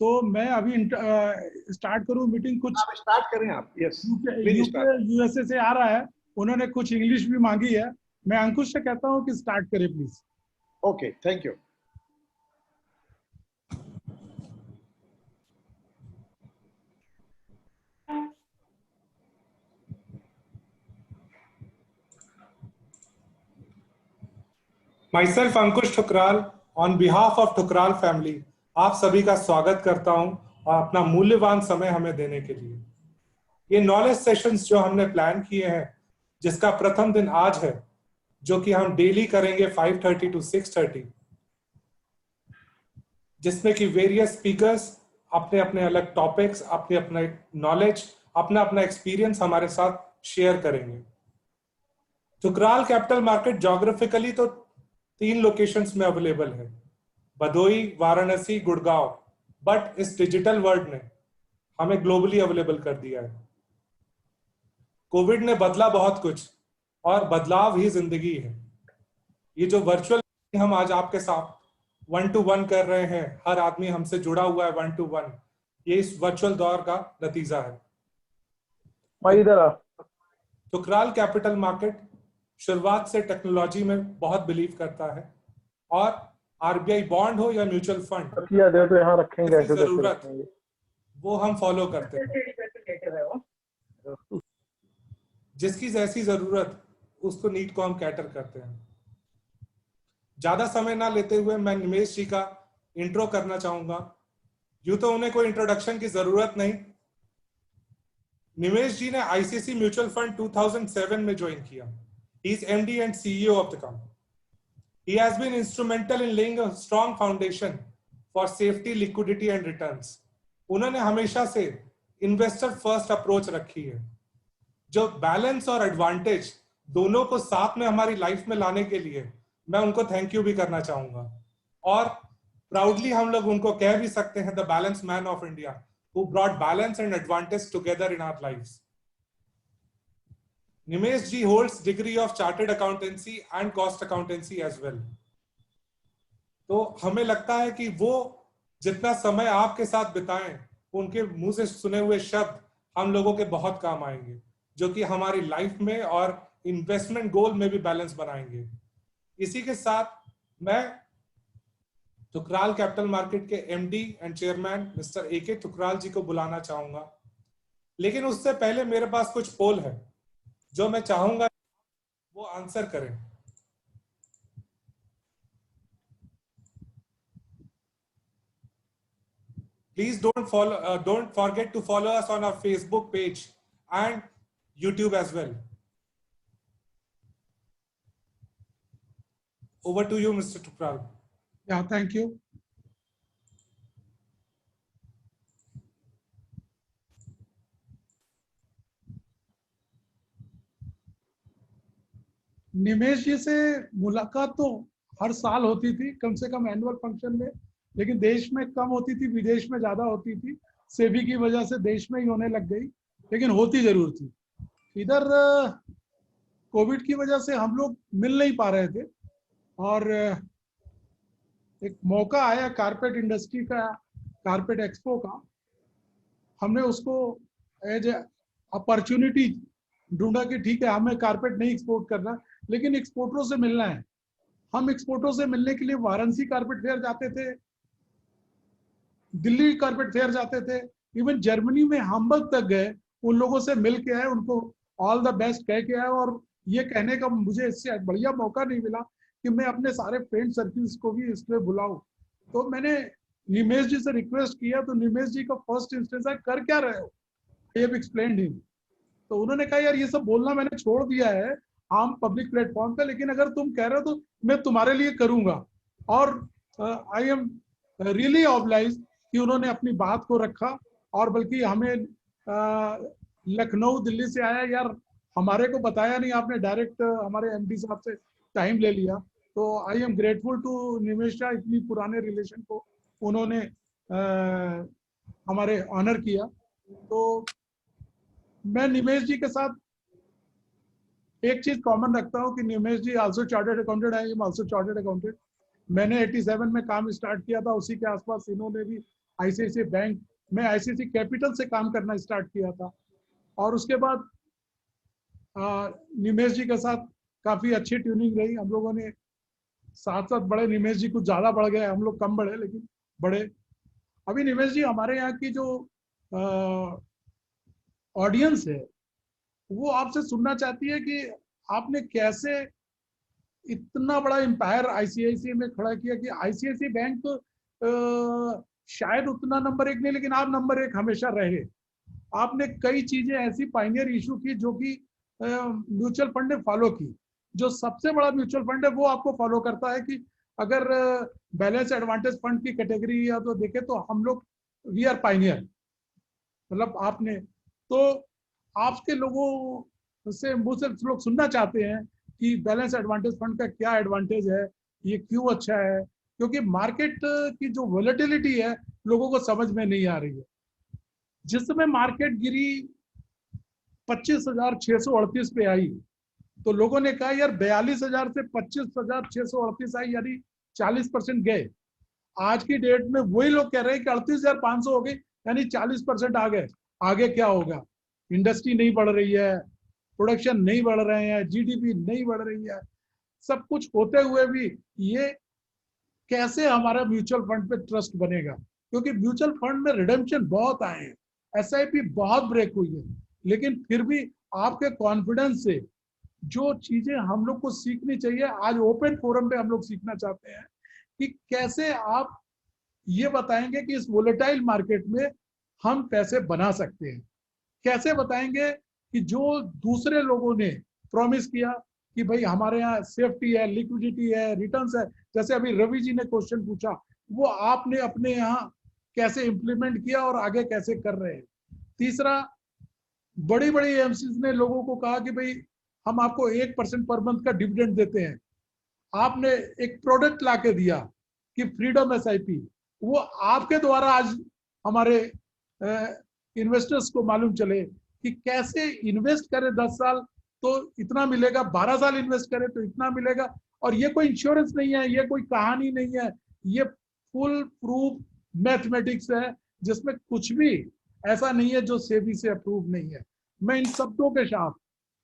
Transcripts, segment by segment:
तो मैं अभी स्टार्ट करूं मीटिंग। कुछ आप स्टार्ट करें आप। यस यूएसए से आ रहा है, उन्होंने कुछ इंग्लिश भी मांगी है। मैं अंकुश से कहता हूं कि स्टार्ट करें please. Okay, thank you. Myself Ankush Thukral, on behalf of Thukral family, आप सभी का स्वागत करता हूं और अपना मूल्यवान समय हमें देने के लिए। ये नॉलेज सेशंस जो हमने प्लान किए हैं, जिसका प्रथम दिन आज है, जो कि हम डेली करेंगे 5:30 to 6:30, जिसमें कि वेरियस स्पीकर्स अपने अपने अलग टॉपिक्स, अपने अपने नॉलेज, अपना अपना एक्सपीरियंस हमारे साथ शेयर करेंगे। ठुकराल कैपिटल मार्केट ज्योग्राफिकली तो 3 लोकेशंस में अवेलेबल है, भदोई, वाराणसी, गुड़गांव, बट इस डिजिटल वर्ल्ड ने हमें ग्लोबली अवेलेबल कर दिया है। कोविड ने बदला बहुत कुछ और बदलाव ही जिंदगी है। ये जो वर्चुअल हम आज आपके साथ 1-to-1 कर रहे हैं, हर आदमी हमसे जुड़ा हुआ है 1-to-1, ये इस वर्चुअल दौर का नतीजा है। ठुकराल कैपिटल मार्केट शुरुआत से टेक्नोलॉजी में बहुत बिलीव करता है और आरबीआई बॉन्ड हो या म्यूचुअल फंड, तो यहाँ रखेंगे जिसकी जरूरत वो हम फॉलो करते हैं। जिसकी जैसी जरूरत उसको नीड को हम कैटर करते हैं। ज्यादा समय ना लेते हुए मैं निमेश जी का इंट्रो करना चाहूंगा। यूं तो उन्हें कोई इंट्रोडक्शन की जरूरत नहीं। निमेश जी ने आईसीसी म्यूचुअल फंड 2007 में ज्वाइन किया। He is MD and CEO of the company. He has been instrumental in laying a strong foundation for safety, liquidity and returns. उन्होंने हमेशा से इन्वेस्टर फर्स्ट अप्रोच रखी है, जो बैलेंस और एडवांटेज दोनों को साथ में हमारी लाइफ में लाने के लिए मैं उनको थैंक यू भी करना चाहूंगा। और प्राउडली हम लोग उनको कह भी सकते हैं the balance man of India, who brought balance and advantage together in our lives. Nimesh ji holds degree of chartered accountancy and cost accountancy as well. तो हमें लगता है कि वो जितना समय आपके साथ बिताएं, उनके मुंह से सुने हुए शब्द हम लोगों के बहुत काम आएंगे, जो कि हमारी लाइफ में और इन्वेस्टमेंट गोल में भी बैलेंस बनाएंगे। इसी के साथ मैं ठुकराल कैपिटल मार्केट के MD and chairman mister AK Thukral ji को बुलाना चाहूंगा। लेकिन उससे पहले मेरे पास कुछ पोल है जो मैं चाहूंगा वो आंसर करें। Please don't forget to follow us on our Facebook page and YouTube as well. Over to you, Mr. Tukral. Yeah, thank you. निमेश जी से मुलाकात तो हर साल होती थी, कम से कम एनुअल फंक्शन में, लेकिन देश में कम होती थी, विदेश में ज्यादा होती थी। सेबी की वजह से देश में ही होने लग गई, लेकिन होती जरूर थी। इधर कोविड की वजह से हम लोग मिल नहीं पा रहे थे और एक मौका आया कारपेट इंडस्ट्री का, कारपेट एक्सपो का। हमने उसको एज ए अपॉर्चुनिटी ढूंढा कि ठीक है, हमें कारपेट नहीं एक्सपोर्ट करना, लेकिन एक्सपोर्टरों से मिलना है। हम एक्सपोर्टरों से मिलने के लिए वाराणसी कारपेट फेयर जाते थे, दिल्ली कारपेट फेयर जाते थे, इवन जर्मनी में हाम्बर्ग तक गए, उन लोगों से मिल के आए, उनको ऑल द बेस्ट कह के आए। और ये कहने का मुझे इससे बढ़िया मौका नहीं मिला कि मैं अपने सारे फ्रेंड सर्किल्स को भी इसमें बुलाऊं। तो मैंने निमेश जी से रिक्वेस्ट किया, तो निमेश जी का फर्स्ट इंस्टेंस है, कर क्या रहे हो, आई हैव एक्सप्लेन्ड हिम। तो उन्होंने कहा यार ये सब बोलना मैंने छोड़ दिया है आम पब्लिक प्लेटफॉर्म पे, लेकिन अगर तुम कह रहे हो तो मैं तुम्हारे लिए करूंगा। और आई एम रियली ऑब्लाइज्ड कि उन्होंने अपनी बात को रखा। और बल्कि हमें लखनऊ दिल्ली से आया, यार हमारे को बताया नहीं आपने, डायरेक्ट हमारे एमडी साहब से टाइम ले लिया। तो आई एम ग्रेटफुल टू निमेश, इतनी पुराने रिलेशन को उन्होंने हमारे ऑनर किया। तो मैं निमेश जी के साथ एक चीज कॉमन रखता हूं कि Nimesh ji also chartered accountant, I am also chartered accountant. मैंने 87 में काम स्टार्ट किया था, उसी के आसपास इन्होंने भी आईसीआईसी बैंक में आईसीआईसी कैपिटल से काम करना स्टार्ट किया था। और उसके बाद निमेश जी के साथ काफ़ी अच्छी ट्यूनिंग रही हम लोगों ने, साथ साथ बड़े। निमेश जी कुछ ज़्यादा बढ़ गए, हम लोग कम बढ़े लेकिन बड़े। अभी निमेश जी हमारे यहाँ की जो ऑडियंस है वो आपसे सुनना चाहती है कि आपने कैसे इतना बड़ा एम्पायर आईसीआईसी में खड़ा किया कि आईसीआईसी बैंक तो शायद उतना नंबर 1 नहीं, लेकिन आप नंबर 1 हमेशा रहे। आपने कई चीजें ऐसी पाइनियर इशू की जो कि म्यूचुअल फंड ने फॉलो की। जो सबसे बड़ा म्यूचुअल फंड है वो आपको फॉलो करता है कि अगर बैलेंस एडवांटेज फंड की कैटेगरी या तो देखे तो हम लोग वी आर पाइनियर। मतलब आपने तो आपके लोगों से मुझसे लोग सुनना चाहते हैं कि बैलेंस एडवांटेज फंड का क्या एडवांटेज है, ये क्यों अच्छा है, क्योंकि मार्केट की जो वोलेटिलिटी है लोगों को समझ में नहीं आ रही है। जिस समय मार्केट गिरी 25,638 पे आई तो लोगों ने कहा यार 42,000 से 25,638 आई, यानी 40% गए। आज की डेट में वही लोग कह रहे हैं कि 38,500 हो गई, यानी 40% आ गए। आगे क्या होगा? इंडस्ट्री नहीं बढ़ रही है, प्रोडक्शन नहीं बढ़ रहे हैं, जीडीपी नहीं बढ़ रही है। सब कुछ होते हुए भी ये कैसे हमारा म्यूचुअल फंड पे ट्रस्ट बनेगा? क्योंकि म्यूचुअल फंड में रिडेम्पशन बहुत आए हैं, एसआईपी बहुत ब्रेक हुई है, लेकिन फिर भी आपके कॉन्फिडेंस से जो चीजें हम लोग को सीखनी चाहिए, आज ओपन फोरम पे हम लोग सीखना चाहते हैं कि कैसे आप ये बताएंगे कि इस वोलेटाइल मार्केट में हम पैसे बना सकते हैं। कैसे बताएंगे कि जो दूसरे लोगों ने प्रॉमिस किया कि भाई हमारे यहाँ सेफ्टी है, लिक्विडिटी है, रिटर्न्स है, जैसे अभी रवि जी ने क्वेश्चन पूछा, वो आपने अपने यहाँ कैसे इंप्लीमेंट किया और आगे कैसे कर रहे हैं। तीसरा, बड़ी बड़ी एमसीज ने लोगों को कहा कि भाई हम आपको 1% पर मंथ का डिविडेंड देते हैं। आपने एक प्रोडक्ट लाके दिया कि फ्रीडम एसआईपी, वो आपके द्वारा आज हमारे इन्वेस्टर्स को मालूम चले कि कैसे इन्वेस्ट करें 10 साल तो इतना मिलेगा, 12 साल इन्वेस्ट करें तो इतना मिलेगा। और ये कोई इंश्योरेंस नहीं है, ये कोई कहानी नहीं है, ये फुल प्रूफ मैथमेटिक्स है जिसमें कुछ भी ऐसा नहीं है जो सेबी से अप्रूव नहीं है। मैं इन शब्दों के साथ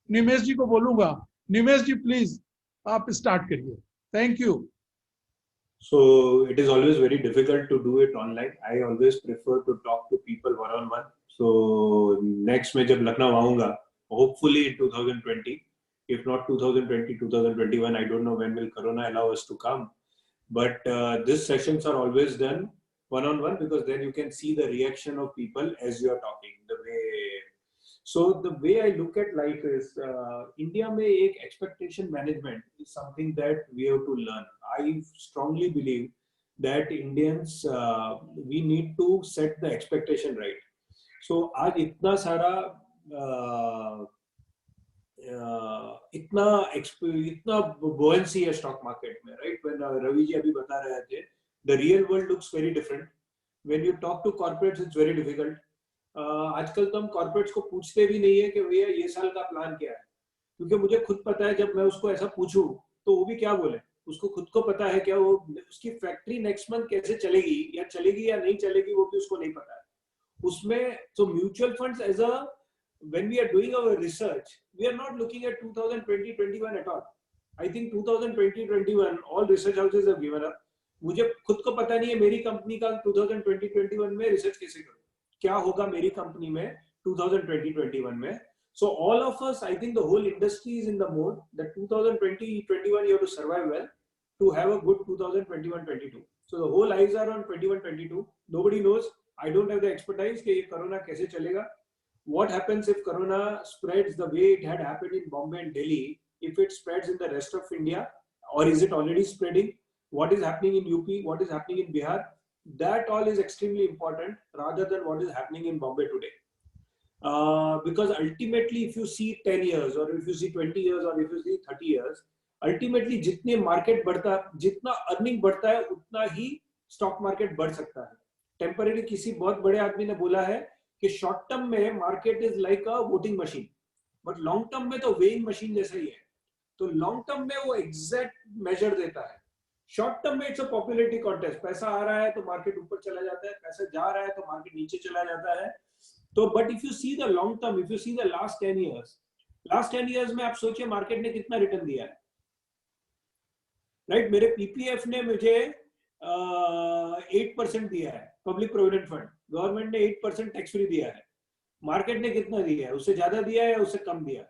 निमेश जी को बोलूंगा, निमेश जी प्लीज आप स्टार्ट करिए। Thank you. So it is always very difficult to do it online. I always prefer to talk to people one-on-one. So next में जब लखनऊ आऊँगा, hopefully in 2020, if not 2020, 2021, I don't know when will Corona allow us to come. But these sessions are always done one-on-one because then you can see the reaction of people as you are talking. So the way I look at life is India में एक expectation management is something that we have to learn. I strongly believe that Indians we need to set the expectation right. So आज इतना सारा इतना buoyancy है stock market में, right? When Ravi ji अभी बता रहे थे, the real world looks very different. When you talk to corporates, it's very difficult. आजकल तो हम कॉर्पोरेट्स को पूछते भी नहीं है कि भैया ये साल का प्लान क्या है, क्योंकि मुझे खुद पता है जब मैं उसको ऐसा पूछूं तो वो भी क्या बोले, उसको खुद को पता है क्या वो उसकी फैक्ट्री नेक्स्ट मंथ कैसे चलेगी या नहीं चलेगी वो भी उसको नहीं पता है उसमें। तो mutual funds as a when we are doing our research, we are not looking at 2020-21 at all. I think 2020-21 all research houses have given up. मुझे खुद को पता नहीं है मेरी कंपनी का 2020-21 में रिसर्च कैसे करूं, क्या होगा मेरी कंपनी में 2020-21 में. So all of us, I think the whole industry is in the mode that 2020-21 you have to survive well to have a good 2021-22. So the whole eyes are on 21-22. Nobody knows. I don't have the expertise कि ये corona कैसे चलेगा. What happens if corona spreads the way it had happened in Bombay and Delhi? If it spreads in the rest of India, or is it already spreading? What is happening in UP? What is happening in Bihar? That all is extremely important rather than what is happening in Bombay today. Because ultimately, if you see 10 years, or if you see 20 years, or if you see 30 years, ultimately जितने market बढ़ता, जितना earning बढ़ता है, उतना ही stock market बढ़ सकता है. Temporary किसी बहुत बड़े आदमी ने बोला है कि शॉर्ट टर्म में market is like a voting machine, but long term में तो वेइंग मशीन जैसा ही है. तो लॉन्ग टर्म में वो एग्जैक्ट मेजर देता है. शॉर्ट टर्म में इट्स अ पॉपुलैरिटी कॉन्टेस्ट, पैसा आ रहा है तो मार्केट ऊपर चला जाता है, पैसा जा रहा है तो मार्केट नीचे चला जाता है। तो but if you see the long term, if you see the last 10 years में आप सोचिए मार्केट ने कितना रिटर्न दिया है, राइट? मेरे पीपीएफ ने मुझे 8% दिया है, पब्लिक प्रोविडेंट फंड, गवर्नमेंट ने 8% टैक्स फ्री दिया है। मार्केट ने कितना दिया है? उससे ज्यादा दिया है या उससे कम दिया है?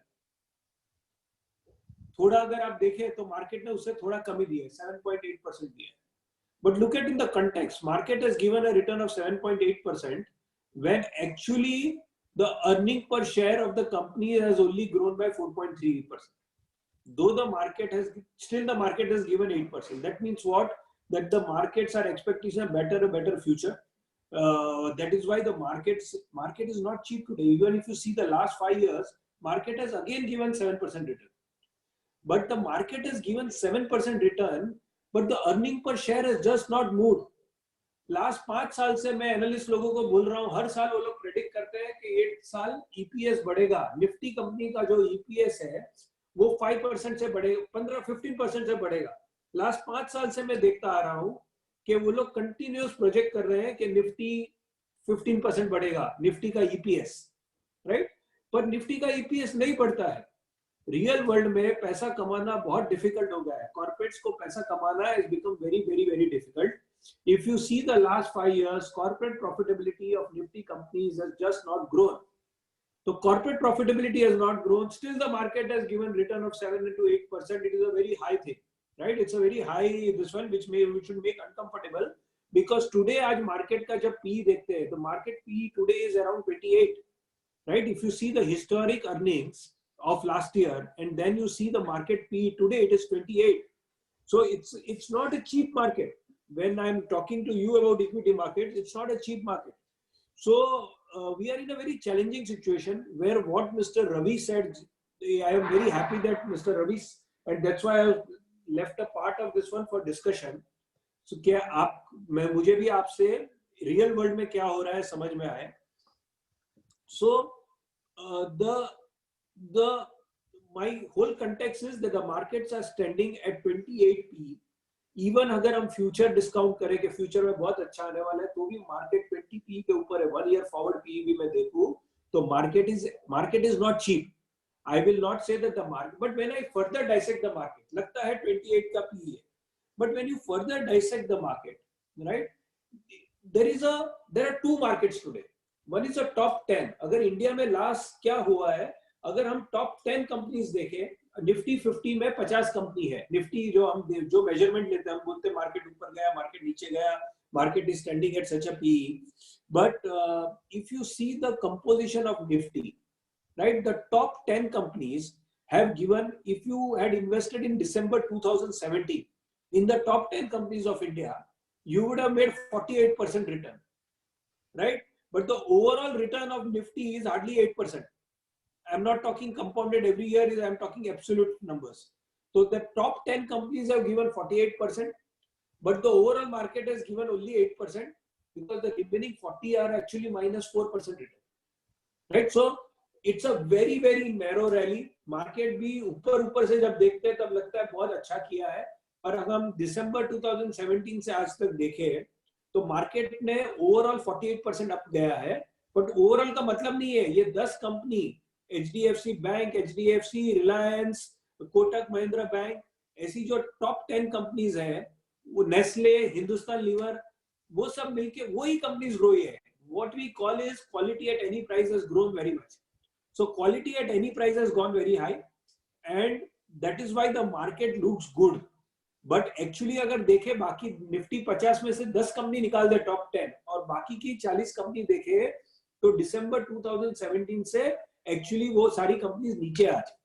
थोड़ा अगर आप देखें तो मार्केट ने उससे थोड़ा कम ही दिया है, 7.8% दिया है। But look at in the context, market has given a return of 7.8% when actually the earning per share of the company has only grown by 4.3%. Though the market has given 8%. That means what? That the markets are expecting a better future. That is why the market is not cheap today. Even if you see the last 5 years, market has again given 7% return. But the market has given 7% return, but the earning per share has just not moved. Last 5 साल से मैं analyst लोगों को बोल रहा हूं, हर साल वो लोग प्रेडिक्ट करते हैं कि 8 साल ईपीएस बढ़ेगा। निफ्टी कंपनी का जो ईपीएस है वो 5% से बढ़ेगा, 15% से बढ़ेगा। लास्ट 5 साल से मैं देखता आ रहा हूं कि वो लोग कंटिन्यूस प्रोजेक्ट कर रहे हैं कि निफ्टी 15% बढ़ेगा, निफ्टी का ईपीएस, राइट? पर निफ्टी का ईपीएस नहीं बढ़ता है। रियल वर्ल्ड में पैसा कमाना बहुत डिफिकल्ट हो गया है। कॉर्पोरेट्स को पैसा कमाना है, is become very difficult. If you see the last 5 years, corporate profitability of Nifty companies has just not grown. So corporate profitability has not grown. Still, the market has given return of 7 to 8%. It is a very high thing, right? It's a very high this one, which should make uncomfortable, because today आज market का जब PE देखते हैं, the market PE today is around 28, right? If you see the historic earnings of last year and then you see the market PE today, it is 28. So it's not a cheap market. When I'm talking to you about equity markets, it's not a cheap market. So we are in a very challenging situation where what Mr. Ravi said, I am very happy that Mr. Ravi, and that's why I left a part of this one for discussion. So क्या आप मुझे भी आपसे real world में क्या हो रहा है समझ में आए. So my whole context is that the markets are standing at 28 PE. Even अगर हम फ्यूचर डिस्काउंट करें कि फ्यूचर में बहुत अच्छा आने वाला है, तो भी मार्केट 20 पी के ऊपर है। 1 ईयर फॉरवर्ड पी भी मैं देखूं तो market is not cheap. I will not say that the market, but when I further dissect the market, लगता है 28 का पी है, but when you further dissect the market, right, there are 2 markets today. One is a top 10. अगर India में last क्या हुआ है, अगर हम टॉप 10 कंपनीज देखें, निफ्टी 50 में 50 कंपनी है. निफ्टी जो मेजरमेंट लेते हैं, हम बोलते हैं मार्केट ऊपर गया, मार्केट नीचे गया, market is standing at such a PE. But if you see the composition of Nifty, right, the top 10 companies have given, if you had invested in December 2017 in the top 10 companies of India, you would have made 48% return, right? But the overall return of Nifty is hardly 8%. I'm not talking compounded every year, I'm talking absolute numbers. So the top 10 companies have given 48%, but the overall market has given only 8%, because the remaining 40 are actually minus 4% return, right? So it's a very narrow rally. Market भी ऊपर से जब देखते हैं तब लगता है बहुत अच्छा किया है, और अगर हम दिसंबर 2017 से आज तक देखें तो मार्केट ने ओवरऑल 48% अप गया है. बट ओवरऑल का मतलब नहीं है ये 10 company, HDFC bank, HDFC, Reliance, Kotak Mahindra bank, ऐसी जो टॉप 10 कंपनीज हैं, वो नेस्ले, हिंदुस्तान लीवर, वो सब मिलके वही कंपनीज ग्रो है. What we call is quality at any price has grown very much. So quality at any price has gone very high, and that is why the market looks good. But actually अगर देखे बाकी Nifty 50 में से 10 company निकाल दे top 10 और बाकी की 40 company देखे तो दिसंबर 2017 से एक्चुअली वो सारी कंपनीज नीचे आ जाए,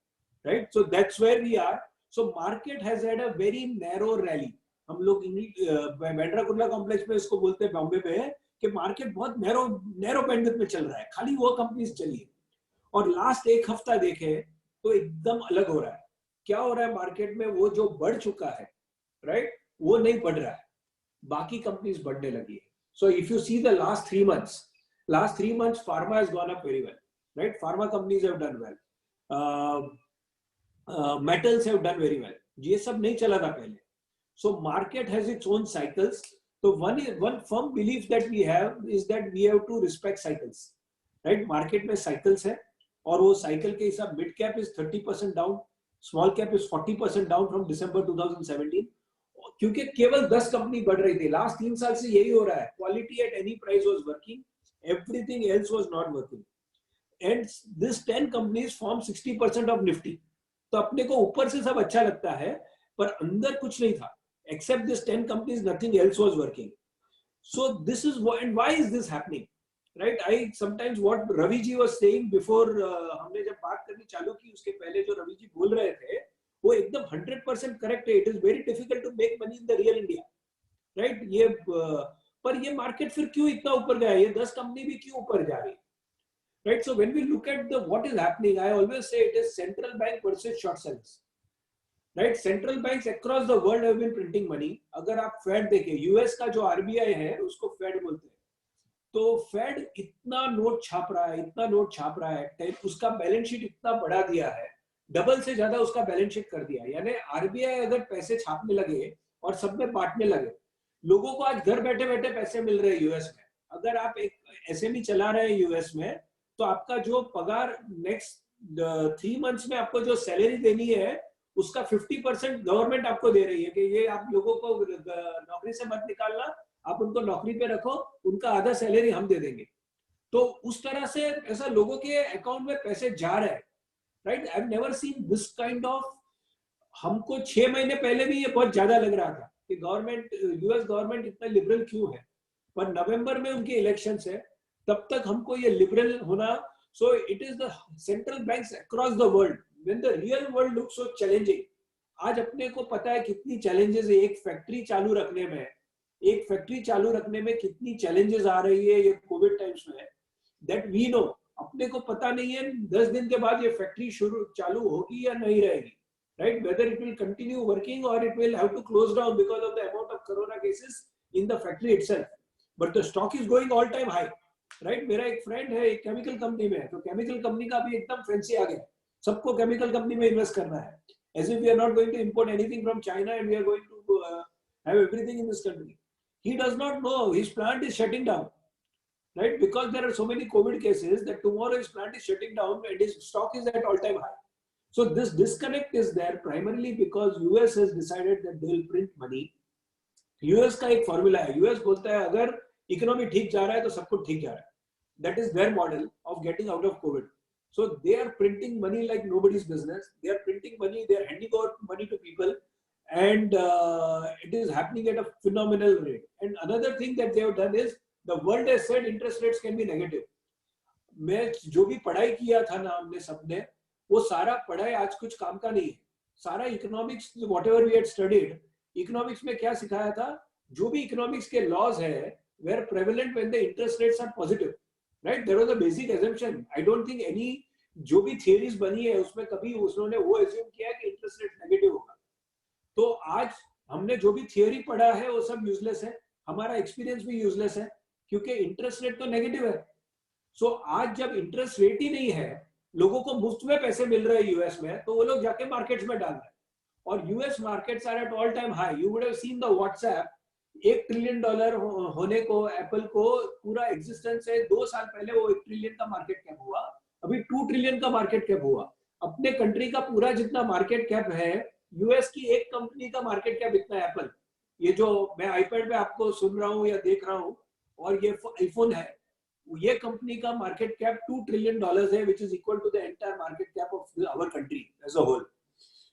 right? So that's where we are. So market has had a very narrow rally. हम लोग बैंड्रा कुर्ला कॉम्प्लेक्स में इसको बोलते हैं बॉम्बे में कि मार्केट बहुत नैरो बैंडविड्थ में चल रहा है, खाली वो कंपनीज चली है. और लास्ट एक हफ्ता देखे तो एकदम अलग हो रहा है. क्या हो रहा है मार्केट में? वो जो बढ़ चुका है, राइट, वो नहीं बढ़ रहा है, बाकी कंपनीज बढ़ने लगी है. So if you see the last 3 months pharma has gone up very well, right? Pharma companies have done well, metals have done very well. ये सब नहीं चला था पहले. So market has its own cycles. So one firm belief that we have is that we have to respect cycles, right? Market में cycles है और वो cycle के हिसाब mid cap is 30% down, small cap is 40% down from December 2017. क्योंकि केवल 10 company बढ़ रही थी. लास्ट 3 साल से यही हो रहा है. Quality at any price was working, everything else was not working, and this 10 companies form 60% of Nifty. तो अपने को ऊपर से सब अच्छा लगता है पर अंदर कुछ नहीं था. Except this 10 companies nothing else was working. So this is why is this happening, right? I sometimes what Ravi ji was saying before, हमने जब बात करनी चालू की उसके पहले जो रवि जी बोल रहे थे वो एकदम 100% करेक्ट है. It is very difficult to make money in the real India, right? ये पर ये मार्केट फिर क्यों इतना ऊपर गया? ये 10 कंपनी भी क्यों ऊपर जा रही है, right? So when we look at the what is happening, I always say it is central bank versus short sellers, right? Central banks across the world have been printing money. अगर आप fade देखें, US का जो RBI है उसको fade बोलते हैं, तो फेड इतना नोट छाप रहा है, इतना नोट छाप रहा है, उसका बैलेंस शीट इतना बढ़ा दिया है, डबल से ज्यादा उसका बैलेंस शीट कर दिया. यानी आरबीआई अगर पैसे छापने लगे और सब में बांटने लगे, लोगों को आज घर बैठे बैठे पैसे मिल रहे हैं यूएस में. अगर आप एक एसएमई चला रहे हैं यूएस में, तो आपका जो पगार नेक्स्ट 3 मंथ्स में आपको जो सैलरी देनी है उसका 50% गवर्नमेंट आपको दे रही है कि ये आप लोगों को नौकरी से मत निकालना, आप उनको नौकरी पे रखो, उनका आधा सैलरी हम दे देंगे. तो उस तरह से ऐसा लोगों के अकाउंट में पैसे जा रहे हैं, right? I have never seen this kind of. हमको 6 महीने पहले भी ये बहुत ज्यादा लग रहा था कि गवर्नमेंट, यूएस गवर्नमेंट इतना लिबरल क्यों है, पर नवंबर में उनके इलेक्शंस है, तब तक हमको ये लिबरल होना. So it is the central banks across the world when the real world looks so challenging. आज अपने को पता है कितनी चैलेंजेस है एक फैक्ट्री चालू रखने में, एक फैक्ट्री चालू रखने में कितनी चैलेंजेस आ रही है ये कोविड टाइम्स में, दैट वी नो. अपने को पता नहीं है 10 दिन के बाद ये फैक्ट्री शुरू चालू होगी या नहीं रहेगी, right? Whether it will continue working or it will have to close down because of the amount of corona cases in the factory itself. But the stock is going all time high, right? मेरा एक friend है एक chemical company में है, तो chemical company का भी एकदम फैंसी आ गया, सबको केमिकल कंपनी में इन्वेस्ट करना है, as if we are not going to import anything from China and we are going to have everything in this country. He does not know his plant is shutting down, right? Because there are so many COVID cases that tomorrow his plant is shutting down and his stock is at all-time high. So this disconnect is there primarily because US has decided that they will print money. US का एक formula है, US बोलता है अगर economy ठीक जा रहा है तो सब कुछ ठीक जा रहा है. That is their model of getting out of COVID. So they are printing money like nobody's business. They are printing money, they are handing over money to people, and it is happening at a phenomenal rate. And another thing that they have done is the world has said interest rates can be negative. मैं जो भी पढ़ाई किया था ना हमने सबने, वो सारा पढ़ाई आज कुछ काम का नहीं है. सारा economics whatever we had studied, economics में क्या सिखाया था, जो भी इकोनॉमिक्स के लॉज है were prevalent when the interest rates are positive, right? There was a basic assumption. I don't think any जो भी थियरीज बनी है उसमें कभी उन्होंने वो एज्यूम किया कि इंटरेस्ट रेट नेगेटिव होगा. तो आज हमने जो भी थियरी पढ़ा है वो सब यूजलेस है, हमारा एक्सपीरियंस भी यूजलेस है क्योंकि इंटरेस्ट रेट तो नेगेटिव है. सो आज जब इंटरेस्ट रेट ही नहीं है, लोगों को मुफ्त में पैसे मिल रहे हैं यूएस में, तो वो लोग जाके मार्केट्स में डाल रहे हैं. और US markets are at all time high. You would have seen the WhatsApp $1 trillion होने को एप्पल को पूरा एग्जिस्टेंस है. 2 साल पहले वो 1 ट्रिलियन का मार्केट कैप हुआ, अभी 2 ट्रिलियन का मार्केट कैप हुआ. अपने कंट्री का पूरा जितना मार्केट कैप है, यूएस की एक कंपनी का मार्केट कैप इतना है एप्पल. ये जो मैं आईपैड पे आपको सुन रहा हूँ या देख रहा हूँ, और ये आईफोन है, ये कंपनी का मार्केट कैप $2 ट्रिलियन है, which is equal to the entire market cap of our country as a whole.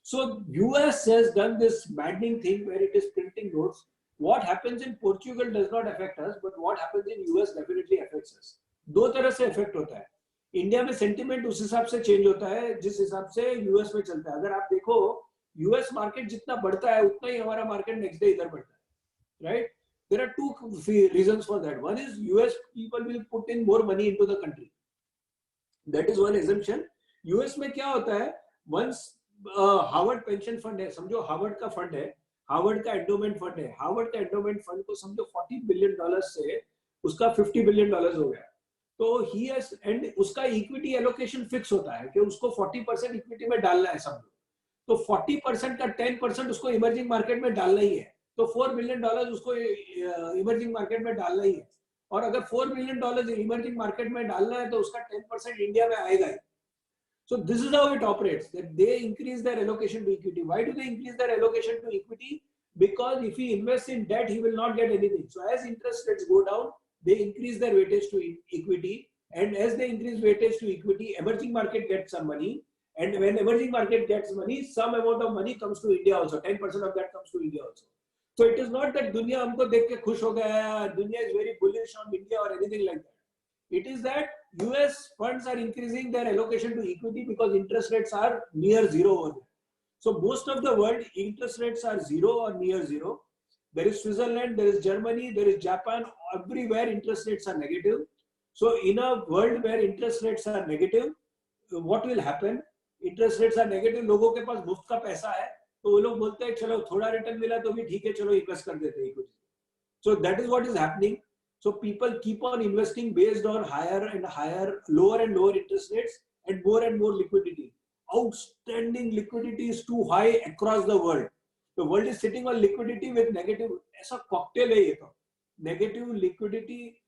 So US has done this maddening thing where it is printing notes. What happens in Portugal does not affect us, but what happens in US definitely affects us. 2 तरह से effect होता है. India में sentiment उस हिसाब से change होता है जिस हिसाब से यूएस में चलता है. अगर आप देखो यूएस मार्केट जितना बढ़ता है उतना ही हमारा मार्केट नेक्स्ट डे इधर बढ़ता है, right? There are 2 reasons for that. One is US people will put in more money into the country. That is one assumption. US में क्या होता है, once हार्वर्ड पेंशन फंड है, समझो हार्वर्ड का फंड है, हार्वर्ड का एंडोमेंट फंड है, हार्वर्ड का एंडोमेंट फंड को समझो $40 बिलियन से उसका $50 बिलियन हो गया. तो ही हैज, एंड उसका इक्विटी एलोकेशन फिक्स होता है कि उसको 40% इक्विटी में डालना है समझो. तो 40% का 10% उसको इमर्जिंग मार्केट में डालना ही है. तो $4 बिलियन उसको इमर्जिंग मार्केट में डालना ही है, और अगर $4 बिलियन इमर्जिंग मार्केट में डालना है तो उसका 10% इंडिया में आएगा ही. So this is how it operates, that they increase their allocation to equity. Why do they increase their allocation to equity? Because if he invests in debt, he will not get anything. So as interest rates go down, they increase their weightage to equity. And as they increase weightage to equity, emerging market gets some money. And when emerging market gets money, some amount of money comes to India also. 10% of that comes to India also. So it is not that dunya humko dekh ke khush ho gaya, dunya is very bullish on India or anything like that. It is that US funds are increasing their allocation to equity because interest rates are near zero over there. So most of the world, interest rates are zero or near zero. There is Switzerland, there is Germany, there is Japan, everywhere interest rates are negative. So in a world where interest rates are negative, what will happen? Interest rates are negative, लोगों के पास मुफ्त का पैसा है, तो वो लोग बोलते हैं चलो थोड़ा रिटर्न मिला तो भी ठीक है, चलो इन्वेस्ट कर देते हैं कुछ. So that is what is happening. So people keep on investing based on higher and higher, lower and lower interest rates and more liquidity. Outstanding liquidity is too high across the world. The world is sitting on liquidity with negative. ऐसा cocktail है ये तो. Negative liquidity,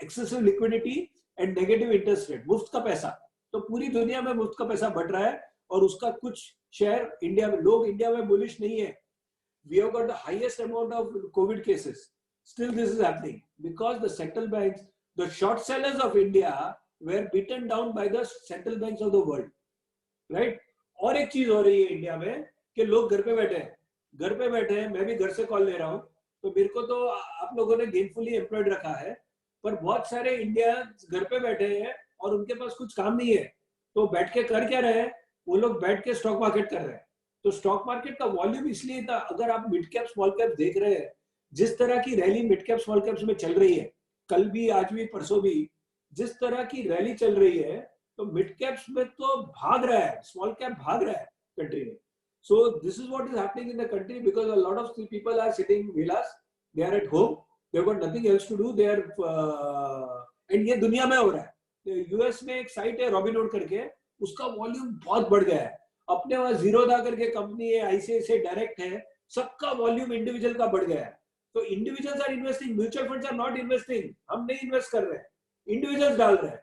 excessive liquidity and negative interest rate. मुफ्त का पैसा. तो पूरी दुनिया में मुफ्त का पैसा बढ़ रहा है और उसका कुछ शेयर इंडिया में, लोग इंडिया में बुलिश नहीं है. We have got the highest amount of COVID cases. Still this is happening because the central banks, the short sellers of India were beaten down by the central banks of the world, right? और एक चीज हो रही है India में कि लोग घर पे बैठे हैं, मैं भी घर से कॉल ले रहा हूँ, तो मेरे को तो आप लोगों ने गेनफुली एम्प्लॉयड रखा है, पर बहुत सारे इंडिया घर पे बैठे हैं और उनके पास कुछ काम नहीं है, तो बैठ के कर क्या रहे हैं, वो लोग बैठ के स्टॉक मार्केट कर रहे हैं. तो स्टॉक मार्केट का वॉल्यूम इसलिए था, अगर आप मिड कैप स्मॉल कैप देख रहे हैं, जिस तरह की rally mid cap small caps में चल रही है, कल भी, आज भी, परसों भी, जिस तरह की रैली चल रही है, तो मिड कैप्स में तो भाग रहा है, स्मॉल कैप भाग रहा है कंट्री में. So this is what is happening in the country because a lot of people are sitting villas, they are at home, they have got nothing else to do, they are, and ये दुनिया में हो रहा है. US में एक site है Robin Hood करके, उसका वॉल्यूम बहुत बढ़ गया है. अपने वहां जीरोधा करके कंपनी है, आईसीआईसीआई डायरेक्ट है, सबका वॉल्यूम इंडिविजुअल का बढ़ गया है. तो individuals are investing, mutual funds are not investing, हम नहीं इन्वेस्ट कर रहे हैं, इंडिविजुअल्स डाल रहे हैं.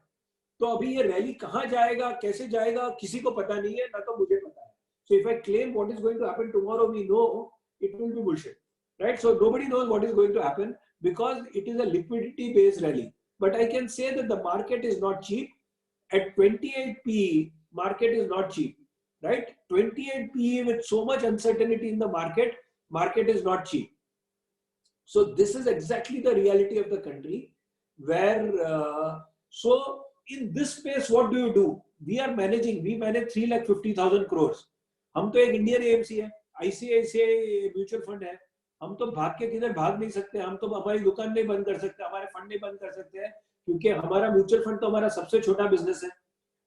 तो अभी ये रैली कहां जाएगा, कैसे जाएगा, किसी को पता नहीं है, ना तो मुझे पता है. So if I claim what is going to happen tomorrow, we know it will be bullshit, right? So nobody knows what is going to happen because it is a liquidity based rally. But I can say that the market is not cheap. At 28 PE, market is not cheap, right? 28 PE with so much uncertainty in the market is not cheap. So this is exactly the reality of the country where, so in this space, what do? We manage 3,50,000 crores. हम तो एक Indian AMC है, ICICI mutual fund है, हम तो भाग के किधर भाग नहीं सकते, हम तो हमारी दुकान नहीं बंद कर सकते, हमारे फंड नहीं बंद कर सकते हैं, क्योंकि हमारा म्यूचुअल फंड तो हमारा सबसे छोटा बिजनेस है,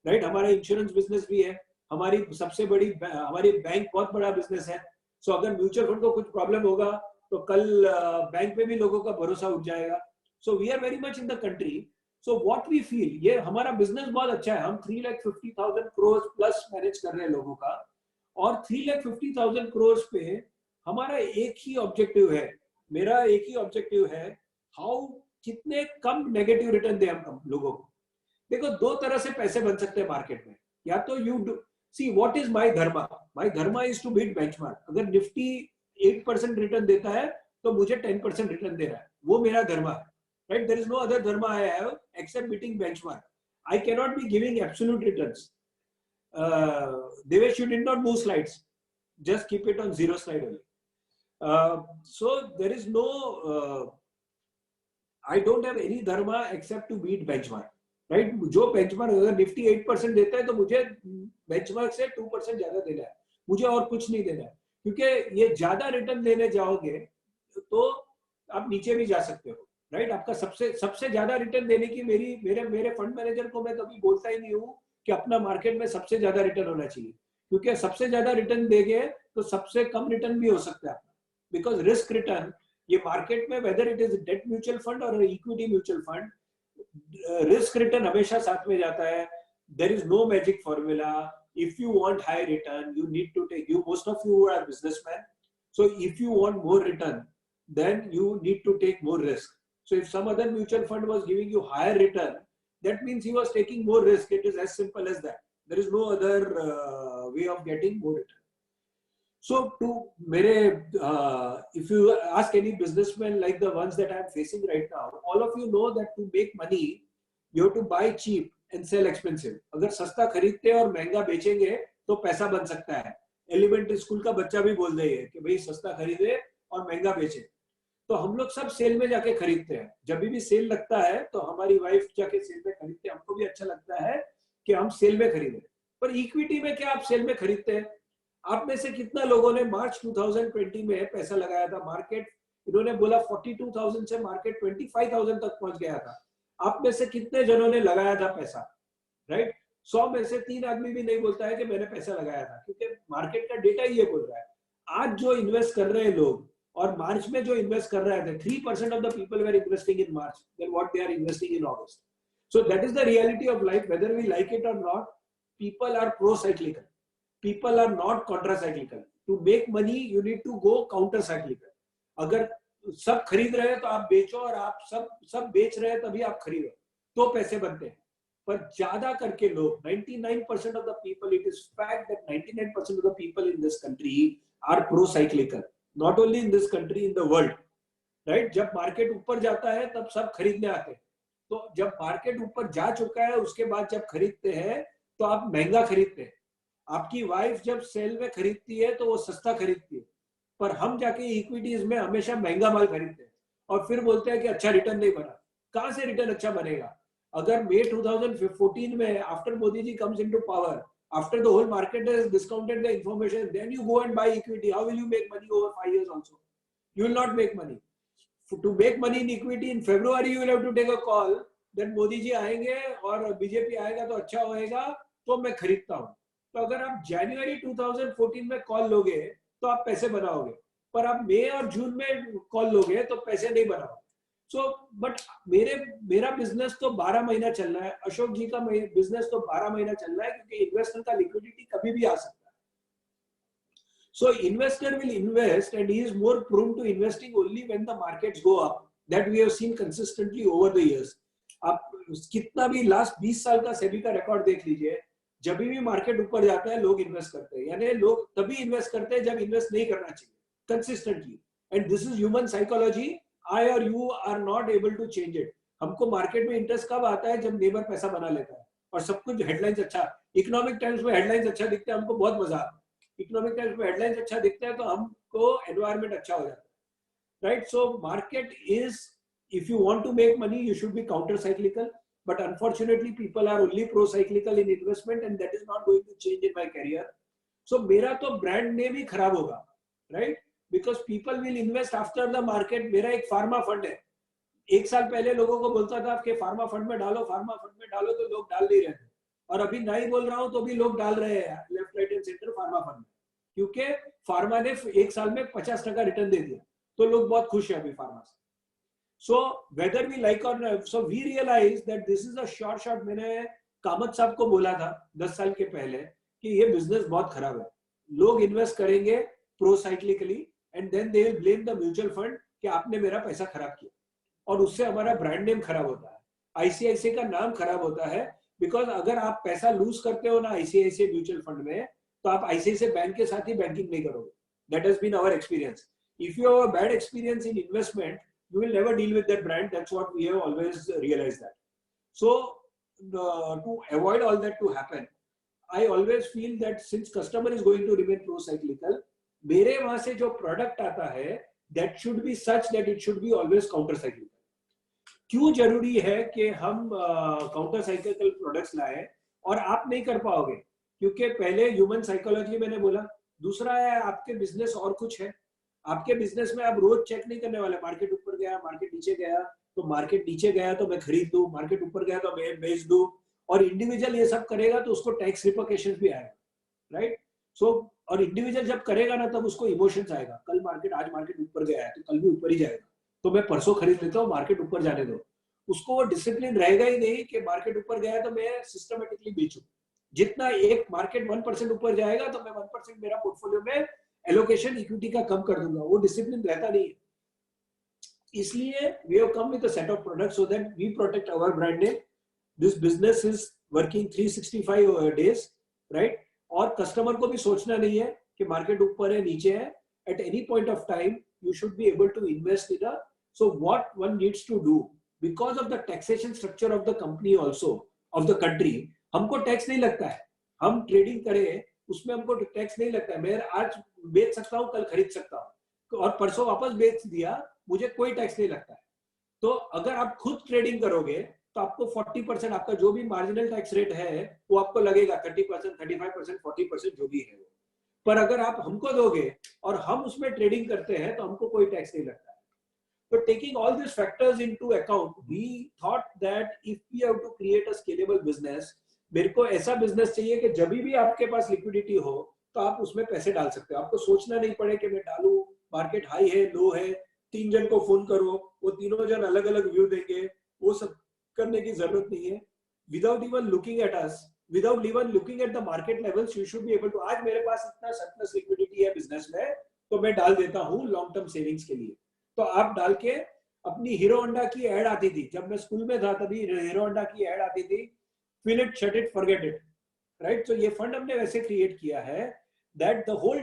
राइट? हमारा इंश्योरेंस बिजनेस भी है, हमारी सबसे बड़ी, हमारी बैंक बहुत बड़ा बिजनेस है. सो अगर म्यूचुअल फंड को कुछ प्रॉब्लम होगा तो कल बैंक पे भी लोगों का भरोसा उठ जाएगा. So we are very much in the country. So what we feel, ये हमारा बिजनेस बहुत अच्छा है, हम 3,50,000 crores प्लस मैनेज कर रहे हैं लोगों का, और 3,50,000 crores पे हमारा एक ही ऑब्जेक्टिव है, मेरा एक ही ऑब्जेक्टिव है, हाउ कितने कम नेगेटिव रिटर्न दे हम लोगों को. देखो दो तरह से पैसे बन सकते हैं मार्केट में, या तो you see what is my dharma is to beat benchmark. अगर निफ्टी 8% रिटर्न देता है तो मुझे 10% रिटर्न दे रहा है, वो मेरा धर्मा है, right? There is no other dharma I have except beating benchmark. I can not be giving absolute returns. Devesh, you did not move slides, just keep it on zero slide only. So there is no I don't have any dharma except to beat benchmark, right? जो benchmark अगर निफ्टी 8% देता है तो मुझे benchmark से 2% ज्यादा देना है, मुझे और कुछ नहीं देना है, क्योंकि ये ज्यादा रिटर्न लेने जाओगे तो आप नीचे भी जा सकते हो, राइट? आपका सबसे ज्यादा रिटर्न देने की मेरे फंड मैनेजर को मैं कभी बोलता ही नहीं हूँ कि अपना मार्केट में सबसे ज्यादा रिटर्न होना चाहिए, क्योंकि सबसे ज्यादा रिटर्न देंगे तो सबसे कम रिटर्न भी हो सकता है, बिकॉज रिस्क रिटर्न ये मार्केट में, whether it is debt mutual fund और equity mutual fund, risk return हमेशा साथ में जाता है. There is no magic formula. If you want high return, you need to take, you most of you are businessman, So if you want more return, then you need to take more risk. So if some other mutual fund was giving you higher return, that means he was taking more risk. It is as simple as that. There is no other way of getting more return. So if you ask any businessman like the ones that I am facing right now, all of you know that to make money, you have to buy cheap and sell expensive. अगर सस्ता खरीदते और महंगा बेचेंगे तो पैसा बन सकता है. एलिमेंट्री स्कूल का बच्चा भी बोल रही है कि भाई सस्ता खरीदे और महंगा बेचे. तो हम लोग सब सेल में जाके खरीदते हैं. जब भी सेल लगता है तो हमारी वाइफ जाके सेल में खरीदते हैं. हमको भी अच्छा लगता है कि हम सेल में खरीदें. पर इक्विटी में क्या आप सेल में खरीदते हैं? आप में से कितना लोगों ने मार्च 2020 में पैसा लगाया था? मार्केट इन्होंने बोला 42,000 से मार्केट 25,000 तक पहुंच गया था. आप में से कितने जनों ने लगाया था पैसा? राइट? 100 में से 3 आदमी भी नहीं बोलता है कि मैंने पैसा लगाया था, क्योंकि मार्केट का डेटा ये बोल रहा है. आज जो इन्वेस्ट कर रहे हैं लोग और मार्च में जो इन्वेस्ट कर रहे थे, 3% of the people were investing in March then what they are investing in August. So that is the reality of life. Whether we like it और not, people are pro cyclical, people are not contra cyclical. To make money you need to go counter cyclical. अगर सब खरीद रहे हैं तो आप बेचो, और आप सब बेच रहे हैं तभी आप खरीदो, तो पैसे बनते हैं. पर ज्यादा करके लोग 99% of the people, it is fact that 99% of the people in this country are pro cyclical. Not only in this country, in the world, right? जब मार्केट ऊपर जाता है तब सब खरीदने आते हैं. तो जब मार्केट ऊपर जा चुका है उसके बाद जब खरीदते हैं तो आप महंगा खरीदते हैं. आपकी वाइफ जब सेल में खरीदती है तो वो सस्ता खरीदती है. पर हम जाके इक्विटीज में हमेशा महंगा माल खरीदते हैं और फिर बोलते हैं कि अच्छा रिटर्न नहीं बना. कहां से रिटर्न अच्छा बनेगा? अगर मई 2014 में after Modi ji comes into power, after the whole market has discounted the information, then you go and buy equity. How will you make money over 5 years also? You will not make money. To make money in equity in February, you will have to take a call that Modi ji आएंगे और BJP आएगा तो अच्छा होएगा तो मैं खरीदता हूँ. तो अगर आप जनवरी 2014 में कॉल लोगे तो आप पैसे बनाओगे, पर आप मई और जून में कॉल लोगे तो पैसे नहीं बनाओगे. सो बट मेरा बिजनेस तो 12 महीना चल रहा है. अशोक जी का बिजनेस तो 12 महीना चल रहा है, क्योंकि इन्वेस्टर का लिक्विडिटी कभी भी आ सकता है. So investor will invest and he is more prone to investing only when the markets go up. That we have seen consistently over the years. आप कितना भी लास्ट 20 साल का सेबी का रिकॉर्ड देख लीजिए, जब भी मार्केट ऊपर जाता है लोग इन्वेस्ट करते हैं. यानी लोग तभी इन्वेस्ट करते हैं जब इन्वेस्ट नहीं करना चाहिए, consistently. And this is human psychology. I or you are not able to change it. हमको मार्केट में इंटरेस्ट कब आता है? जब नेबर पैसा बना लेता है और सब कुछ हेडलाइंस अच्छा. इकोनॉमिक टाइम्स में हेडलाइंस अच्छा दिखता है, हमको बहुत मजा आता है. इकोनॉमिक टाइम्स में हेडलाइंस अच्छा दिखता है तो हमको एनवायरनमेंट अच्छा हो जाता है. Right? So market is, if you want to make money you should be counter cyclical. But unfortunately people are only pro cyclical in investment and that is not going to change in my career. So मेरा तो brand name ही खराब होगा. Right? Because people will invest after the market. मेरा एक pharma fund है. 1 साल पहले लोगों को बोलता था कि फार्मा फंड में डालो, फार्मा फंड में डालो, तो लोग डाल नहीं रहे थे. और अभी नहीं बोल रहा हूं तो भी लोग डाल रहे हैं left right and centre pharma fund में, क्योंकि फार्मा ने 1 साल में 50% रिटर्न दे दिया. तो लोग बहुत खुश है अभी फार्मा से. सो वेदर वी लाइक और so we realize that this is a short. मैंने कामत साहब को बोला था 10 साल के पहले कि ये बिजनेस बहुत खराब है. लोग इन्वेस्ट करेंगे pro cyclically and then they will blame the mutual fund कि आपने मेरा पैसा खराब किया, और उससे हमारा ब्रांड नेम खराब होता है, आईसीआईसीआई का नाम खराब होता है. बिकॉज अगर आप पैसा लूज करते हो ना आईसीआईसीआई म्यूचुअल फंड में, तो आप आईसीआईसीआई बैंक के साथ ही बैंकिंग नहीं करोगे. That has been our experience. If you have a bad experience in investment you will never deal with that brand. That's what we have always realized that. So to avoid all that to happen, I always feel that since customer is going to remain pro cyclical, मेरे वहां से जो product आता है that should be such that it should be always counter cyclical. क्यों जरूरी है कि हम काउंटर साइक्लिकल प्रोडक्ट्स लाएं? और आप नहीं कर पाओगे, क्योंकि पहले ह्यूमन साइकोलॉजी मैंने बोला. दूसरा है आपके बिजनेस और कुछ है. आपके बिजनेस में आप रोज चेक नहीं करने वाले मार्केट ऊपर गया, मार्केट नीचे गया, तो मार्केट नीचे गया तो मैं खरीद दूं, मार्केट ऊपर गया तो मैं बेच दूं. और इंडिविजुअल ये सब करेगा तो उसको टैक्स रिपरकेशंस भी आएगा. राइट? सो और इंडिविजुअल जब करेगा ना तब उसको इमोशंस आएगा. कल मार्केट, आज मार्केट ऊपर गया है तो कल भी ऊपर ही जाएगा, तो मैं परसों खरीद लेता हूँ, मार्केट ऊपर जाने दो. उसको वो डिसिप्लिन रहेगा ही नहीं कि मार्केट ऊपर गया है तो मैं सिस्टमेटिकली बेचूं. जितना एक मार्केट 1% ऊपर जाएगा तो मैं 1% मेरा पोर्टफोलियो में एलोकेशन इक्विटी का कम कर दूंगा, वो डिसिप्लिन रहता नहीं है। इसलिए we have come with a set of products so that we protect our brand name. This business is working 365 days, right? और कस्टमर को भी सोचना नहीं है कि मार्केट ऊपर है नीचे है। At any point of time you should be able to invest in a, so what one needs to do because of the taxation structure of the company also of the country, हमको tax नहीं लगता है। हम trading करें उसमें हमको tax नहीं लगता है। मैं आज बेच सकता हूँ, कल खरीद सकता हूँ और परसों वापस बेच दिया, मुझे कोई टैक्स नहीं लगता है। तो अगर आप खुद ट्रेडिंग करोगे तो आपको 40% आपका जो भी मार्जिनल टैक्स रेट है वो आपको लगेगा, 30%, 35%, 40% जो भी है वो। पर अगर आप हमको दोगे और हम उसमें ट्रेडिंग करते हैं तो हमको कोई टैक्स नहीं लगता है। तो taking all these factors into account, we thought that if we have to create a scalable business, मेरे को ऐसा बिजनेस चाहिए कि जब भी आपके पास लिक्विडिटी हो तो आप उसमें पैसे डाल सकते हो। आपको सोचना नहीं पड़े कि मैं डालूं, मार्केट हाई है लो है, 3 जन को फोन करो, वो तीनों जन अलग अलग व्यू देंगे, वो सब करने की जरूरत नहीं है। Without even looking at us, without even looking at the market levels, you should be able to, आज मेरे पास इतना सरप्लस लिक्विडिटी है बिजनेस में तो मैं डाल देता हूँ लॉन्ग टर्म सेविंग्स के लिए। तो आप डाल के, अपनी हीरो होंडा की एड आती थी जब मैं स्कूल में था, तभी हीरो होंडा की एड आती थी, fill it, shut it, forget it, right? So ये फंड हमने वैसे क्रिएट किया है that the whole,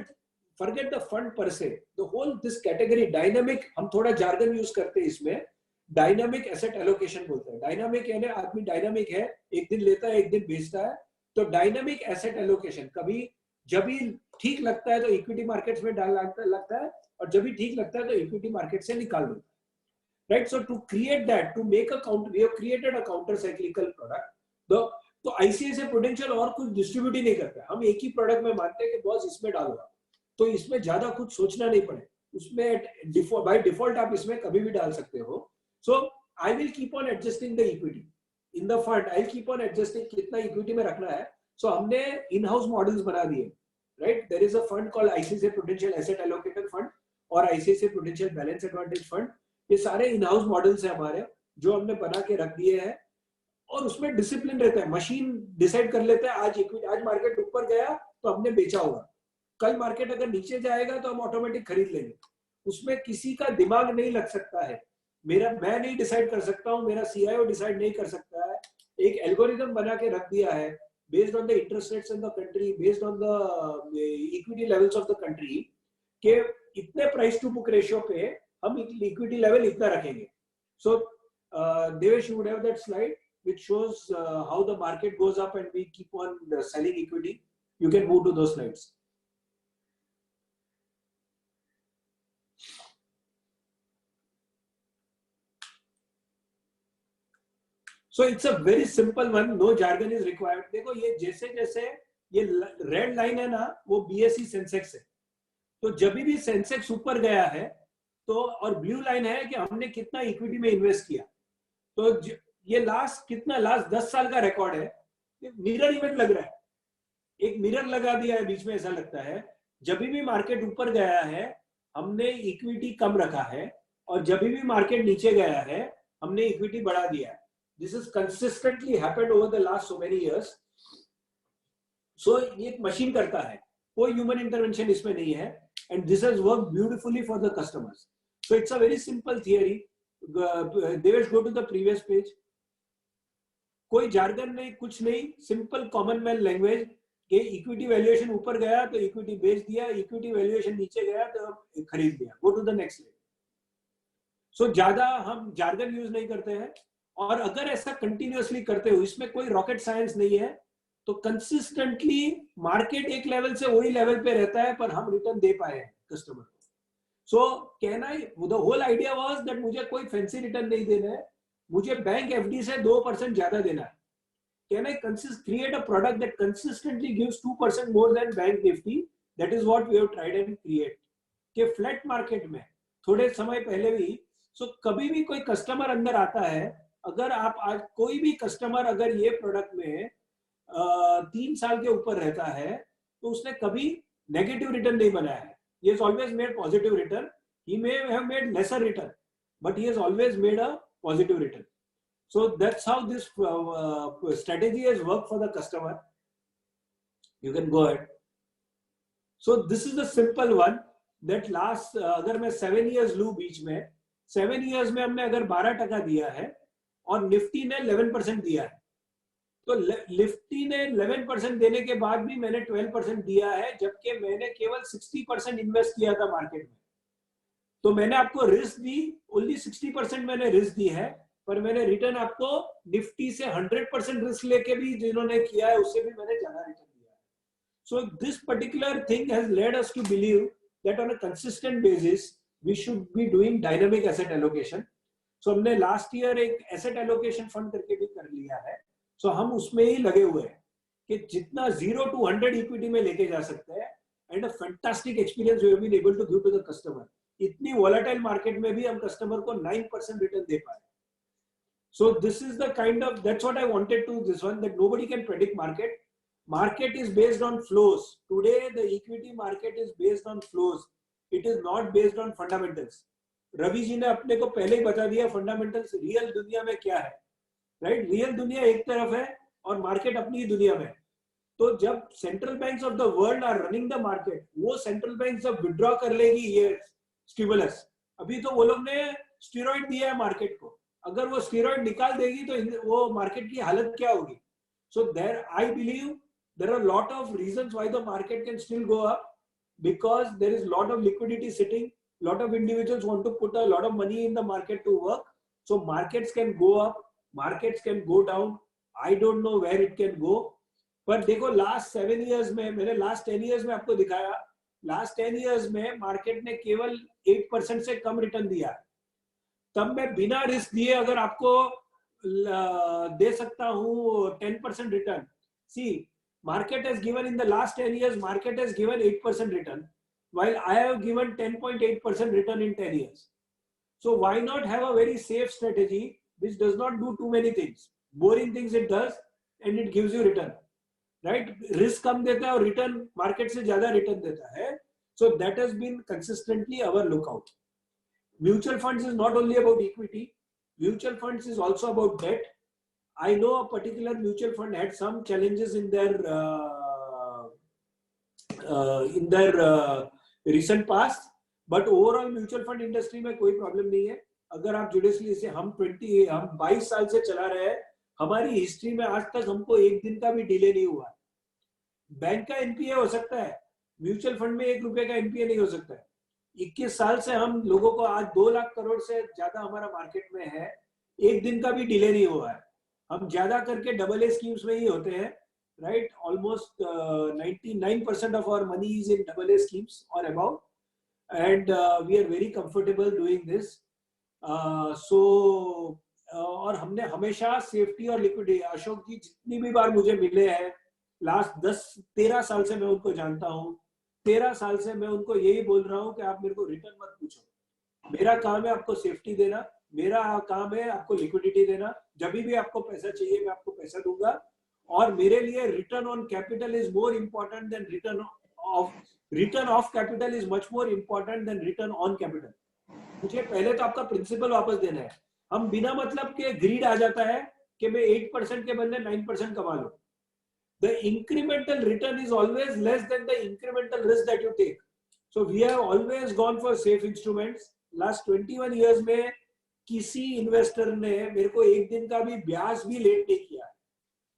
forget the fund per se, the whole this category dynamic, हम थोड़ा jargon यूज करते हैं इसमें, डायनामिक एसेट एलोकेशन बोलते हैं। डायनामिक यानी आदमी डायनामिक है, एक दिन लेता है एक दिन बेचता है, तो डायनामिक एसेट एलोकेशन। कभी जब भी ठीक लगता है तो इक्विटी मार्केट्स में डाल लगता है और जब भी ठीक लगता है तो इक्विटी मार्केट से निकाल देता है, right? So to create that, to make a counter, we have created a counter cyclical product. तो आईसीआईसीआई प्रूडेंशियल और कुछ डिस्ट्रीब्यूट ही नहीं करता, हम एक ही प्रोडक्ट में मानते हैं कि बॉस इसमें डालो, तो इसमें ज्यादा कुछ सोचना नहीं पड़े, उसमें बाय डिफॉल्ट आप इसमें कभी भी डाल सकते हो। So I will keep on adjusting the equity in the fund, I keep on adjusting कितना इक्विटी में रखना है। सो हमने इन हाउस मॉडल्स बना दिए, right? There is a fund called ICICI Prudential asset allocated fund और ICICI Prudential balance advantage fund. ये सारे इन हाउस मॉडल्स है हमारे, जो हमने बना के रख दिए हैं और उसमें डिसिप्लिन रहता है। मशीन डिसाइड कर लेता है आज इक्विटी, आज मार्केट ऊपर गया तो हमने बेचा होगा, कल मार्केट अगर नीचे जाएगा तो हम ऑटोमेटिक खरीद लेंगे। उसमें किसी का दिमाग नहीं लग सकता है, मैं नहीं डिसाइड कर सकता हूँ, मेरा सीआईओ डिसाइड नहीं कर सकता है। एक एल्गोरिथम बना के रख दिया है based on the interest rates in the country, based on the equity levels of the country, के इतने प्राइस टू बुक रेशियो पे हम इक्विटी लेवल इतना रखेंगे। So Devesh, you would have that slide which shows how the market goes up and we keep on selling equity. You can move to those slides. So it's a very simple one, no jargon is required. देखो ये जैसे जैसे ये red line है ना, वो BSE Sensex है, तो जब भी सेंसेक्स ऊपर गया है तो, और ब्लू लाइन है कि हमने कितना इक्विटी में इन्वेस्ट किया, तो ये लास्ट 10 साल का रिकॉर्ड है। मिरर इमेज लग रहा है, एक मिरर लगा दिया है बीच में, ऐसा लगता है जब भी मार्केट ऊपर गया है हमने इक्विटी कम रखा है और जब भी मार्केट नीचे गया है हमने इक्विटी बढ़ा दिया है। This is consistently happened over the last so many years. So ये एक मशीन करता है, कोई ह्यूमन इंटरवेंशन इसमें नहीं है, and this has worked beautifully for the customers. So it's a very simple theory. Devesh, go to the previous page. कोई jargon नहीं, कुछ नहीं, सिंपल कॉमन मैन लैंग्वेज के इक्विटी वैल्यूएशन ऊपर गया तो इक्विटी बेच दिया, इक्विटी वैल्यूएशन नीचे गया तो खरीद लिया। Go to the next slide. So ज्यादा हम जार्गन यूज नहीं करते हैं, और अगर ऐसा कंटिन्यूअसली करते हो, इसमें कोई रॉकेट साइंस नहीं है, तो कंसिस्टेंटली मार्केट एक लेवल से वही लेवल पे रहता है पर हम रिटर्न दे पाए हैं कस्टमर को। सो कहना ही, the whole idea was that मुझे कोई फैंसी रिटर्न नहीं देना है, मुझे बैंक एफडी से 2% ज्यादा देना है। Can I create a product that consistently gives 2% more than bank nifty? That is what we have tried and create. कि फ्लैट मार्केट में थोड़े समय पहले भी, कभी भी कोई कस्टमर अंदर आता है, अगर आप आज कोई भी कस्टमर अगर ये प्रोडक्ट में 3 साल के ऊपर रहता है तो उसने कभी नेगेटिव रिटर्न नहीं बनाया है। He has always made positive return. He may have made lesser return, but he has always made a positive return. So that's how this strategy has worked for the customer. You can go ahead. So this is the simple one that last अगर मैं 7 years लूं बीच में, 7 years में हमने अगर 12% दिया है और निफ्टी ने 11% दिया है, तो निफ्टी ने 11% देने के बाद भी मैंने 12% दिया है, जबकि मैंने केवल 60% इन्वेस्ट किया था मार्केट में। तो मैंने आपको रिस्क दी, ओनली 60% मैंने रिस्क दी है, पर मैंने रिटर्न आपको निफ्टी से 100% रिस्क लेके भी जिन्होंने किया है उससे भी मैंने ज्यादा रिटर्न दिया है। So this particular thing has led us to believe that on a consistent basis we should be doing dynamic asset allocation. So हमने लास्ट ईयर एक एसेट एलोकेशन फंड करके भी कर लिया है। So हम उसमें ही लगे हुए हैं कि जितना 0 to 100 इक्विटी में लेके जा सकते हैं, and a fantastic experience we have been able to give to the customer. इतनी वोलेटाइल मार्केट में भी हम कस्टमर को 9% रिटर्न दे पाए। So this is the kind of, that's what I wanted to this one, that nobody can predict market. Market is based on flows. Today the equity market is based on flows. It is not based on fundamentals. Ravi ji ने अपने को पहले ही बता दिया fundamentals real दुनिया में क्या है, राइट? रियल दुनिया एक तरफ है और मार्केट अपनी ही दुनिया में। तो जब central banks of the world are running the market, वो सेंट्रल बैंक जब विड्रॉ कर लेगी ये स्टिमुलस, अभी तो वो लोग ने स्टीरॉइड दिया है मार्केट को, अगर वो स्टीरॉइड निकाल देगी तो वो मार्केट की हालत क्या होगी? So there I believe there are a lot of reasons why the market can still go up, because there is a lot of liquidity sitting, lot of individuals want to put a lot of money in the market to work. So markets can go up, markets can go down. I don't know where it can go, पर देखो last 7 years में, मैंने last 10 years में आपको दिखाया, last 10 years में market ने केवल 8% से कम रिटर्न दिया। तब मैं बिना रिस्क दिए अगर आपको दे सकता हूँ 10% return. See, market has given in the last 10 years, market has given 8% return, while I have given 10.8% return in 10 years. So why not have a very safe strategy which does not do too many things? Boring things it does, and it gives you return, right? Risk कम देता है और return market से ज़्यादा return देता है. So that has been consistently our lookout. Mutual funds is not only about equity. Mutual funds is also about debt. I know a particular mutual fund had some challenges in their recent past, but overall mutual fund industry में कोई problem नहीं है। अगर आप judiciously से हम 22 साल से चला रहे हैं, हमारी हिस्ट्री में आज तक हमको एक दिन का भी डिले नहीं हुआ। बैंक का एनपीए हो सकता है, म्यूचुअल फंड में 1 रुपए का एनपीए नहीं हो सकता है। 21 साल से हम लोगों को आज 2 लाख करोड़ से ज्यादा हमारा मार्केट में है, एक दिन का भी डिले नहीं हुआ है। हम ज्यादा करके AA स्कीम्स में ही होते हैं, right? Almost 99% of our money is in AA schemes और about, and we are very comfortable doing this. So और हमने हमेशा सेफ्टी और लिक्विडिटी, अशोक जी जितनी भी बार मुझे मिले हैं लास्ट 10-13 साल से मैं उनको जानता हूँ, 13 साल से मैं उनको यही बोल रहा हूँ कि आप मेरे को रिटर्न मत पूछो, मेरा काम है आपको सेफ्टी देना, मेरा काम है आपको लिक्विडिटी देना, जब भी आपको पैसा चाहिए मैं आपको पैसा दूंगा, और मेरे लिए return on capital is more important then return of capital is much more important then return on capital. मुझे पहले तो आपका प्रिंसिपल वापस देना है। हम बिना मतलब के ग्रीड आ जाता है कि मैं 8% के बदले 9% कमा लूं। The incremental return is always less than the incremental risk that you take. So we have always gone for safe instruments. Last 21 years में किसी इन्वेस्टर ने मेरे को एक दिन का भी ब्याज भी लेट नहीं किया,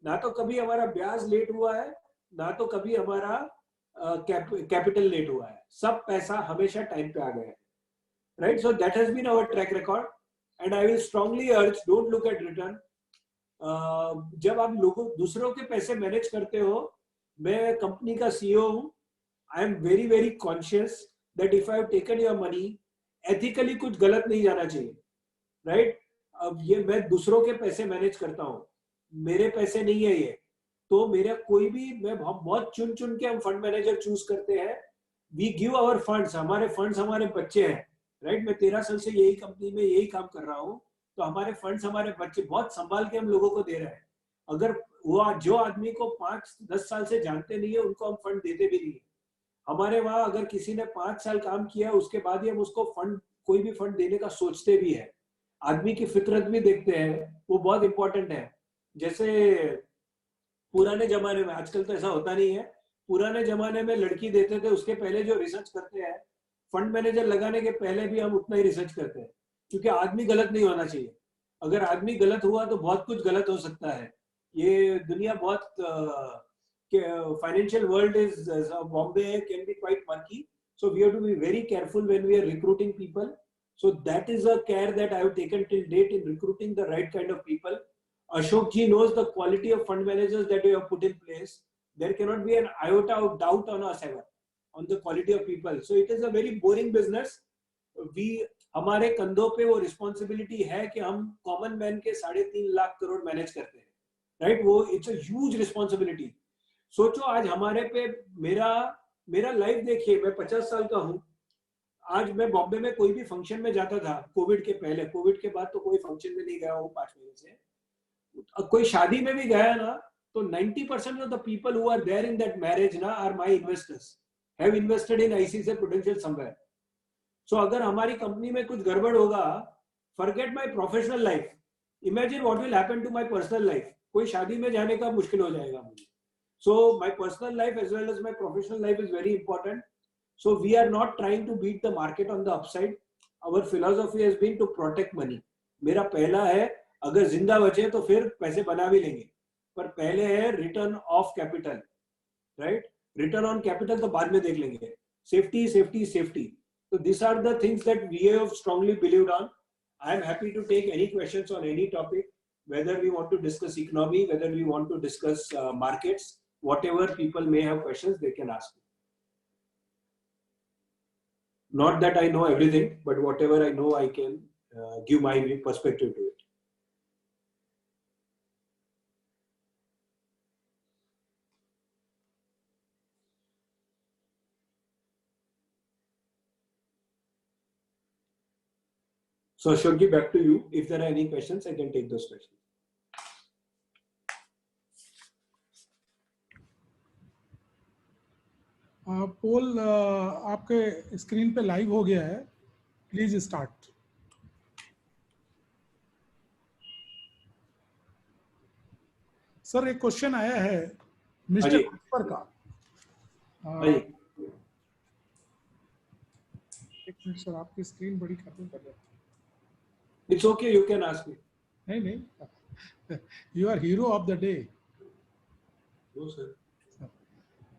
ना तो कभी हमारा ब्याज लेट हुआ है, ना तो कभी हमारा कैपिटल लेट हुआ है, सब पैसा हमेशा टाइम पे आ गया है, right? So that has been our track record, and I will strongly urge don't look at return. जब आप लोगों दूसरों के पैसे मैनेज करते हो, मैं कंपनी का सीईओ हूं, I am very very conscious that if I have taken your money, ethically कुछ गलत नहीं जाना चाहिए, राइट? अब ये मैं दूसरों के पैसे मैनेज करता हूँ, मेरे पैसे नहीं है ये, तो मेरा कोई भी, मैं बहुत चुन चुन के हम फंड मैनेजर चूज करते हैं। वी गिव आवर फंड्स हमारे बच्चे हैं, राइट? मैं 13 साल से यही कंपनी में यही काम कर रहा हूँ, तो हमारे फंड्स हमारे बच्चे बहुत संभाल के हम लोगों को दे रहे हैं। अगर वो जो आदमी को 5-10 साल से जानते नहीं है उनको हम फंड देते भी नहीं है। हमारे वहां अगर किसी ने 5 साल काम किया उसके बाद ही हम उसको फंड, कोई भी फंड देने का सोचते भी है। आदमी की फितरत भी देखते हैं, वो बहुत इंपॉर्टेंट है। जैसे पुराने जमाने में, आजकल तो ऐसा होता नहीं है, पुराने जमाने में लड़की देते थे, उसके पहले जो रिसर्च करते हैं, फंड मैनेजर लगाने के पहले भी हम उतना ही रिसर्च करते हैं, क्योंकि आदमी गलत नहीं होना चाहिए। अगर आदमी गलत हुआ तो बहुत कुछ गलत हो सकता है। ये दुनिया बहुत financial world is Bombay can be quite murky, so we have to be very careful when we are recruiting people. So that is a care that I have taken till date in recruiting the right kind of people. Ashok ji knows the quality of fund managers that we have put in place. There cannot be an iota of doubt on us ever on the quality of people. So it is a very boring business. हमारे कंधों पे वो responsibility है कि हम common man के 3.5 lakh crore manage करते हैं, राइट? वो इट्स अ ह्यूज रिस्पॉन्सिबिलिटी। सोचो आज हमारे पे मेरा लाइफ देखिए, मैं 50 साल का हूँ। आज मैं बॉम्बे में कोई भी फंक्शन में जाता था, कोविड के पहले, कोविड के बाद तो कोई फंक्शन में नहीं गया हूँ 5 महीने से। कोई शादी में भी गया ना, तो 90% of the people who are there in that marriage ना are my investors, have invested in ICICI Prudential somewhere. So अगर हमारी कंपनी में कुछ गड़बड़ होगा, forget my professional life, imagine what will happen to my personal life. कोई शादी में जाने का मुश्किल हो जाएगा मुझे। So my personal life as well as my professional life is very important. So we are not trying to beat the market on the upside. Our philosophy has been to protect money. मेरा पहला है, अगर जिंदा बचे तो फिर पैसे बना भी लेंगे, पर पहले है return of capital, right? Return on capital तो बाद में देख लेंगे। Safety safety safety. So these are the things that we have strongly believed on. I am happy to take any questions on any topic, whether we want to discuss economy, whether we want to discuss markets. Whatever people may have questions, they can ask me. Not that I know everything, but whatever I know, I can give my perspective to it. So Ashokji, back to you. If there are any questions, I can take those questions. पोल आपके screen पे live हो गया है, please start. Sir एक question आया है mister Akbar का। एक मिनट सर, आपकी स्क्रीन बड़ी खत्म कर रही है। It's okay, you can ask me. नहीं, you are hero of the day. No sir.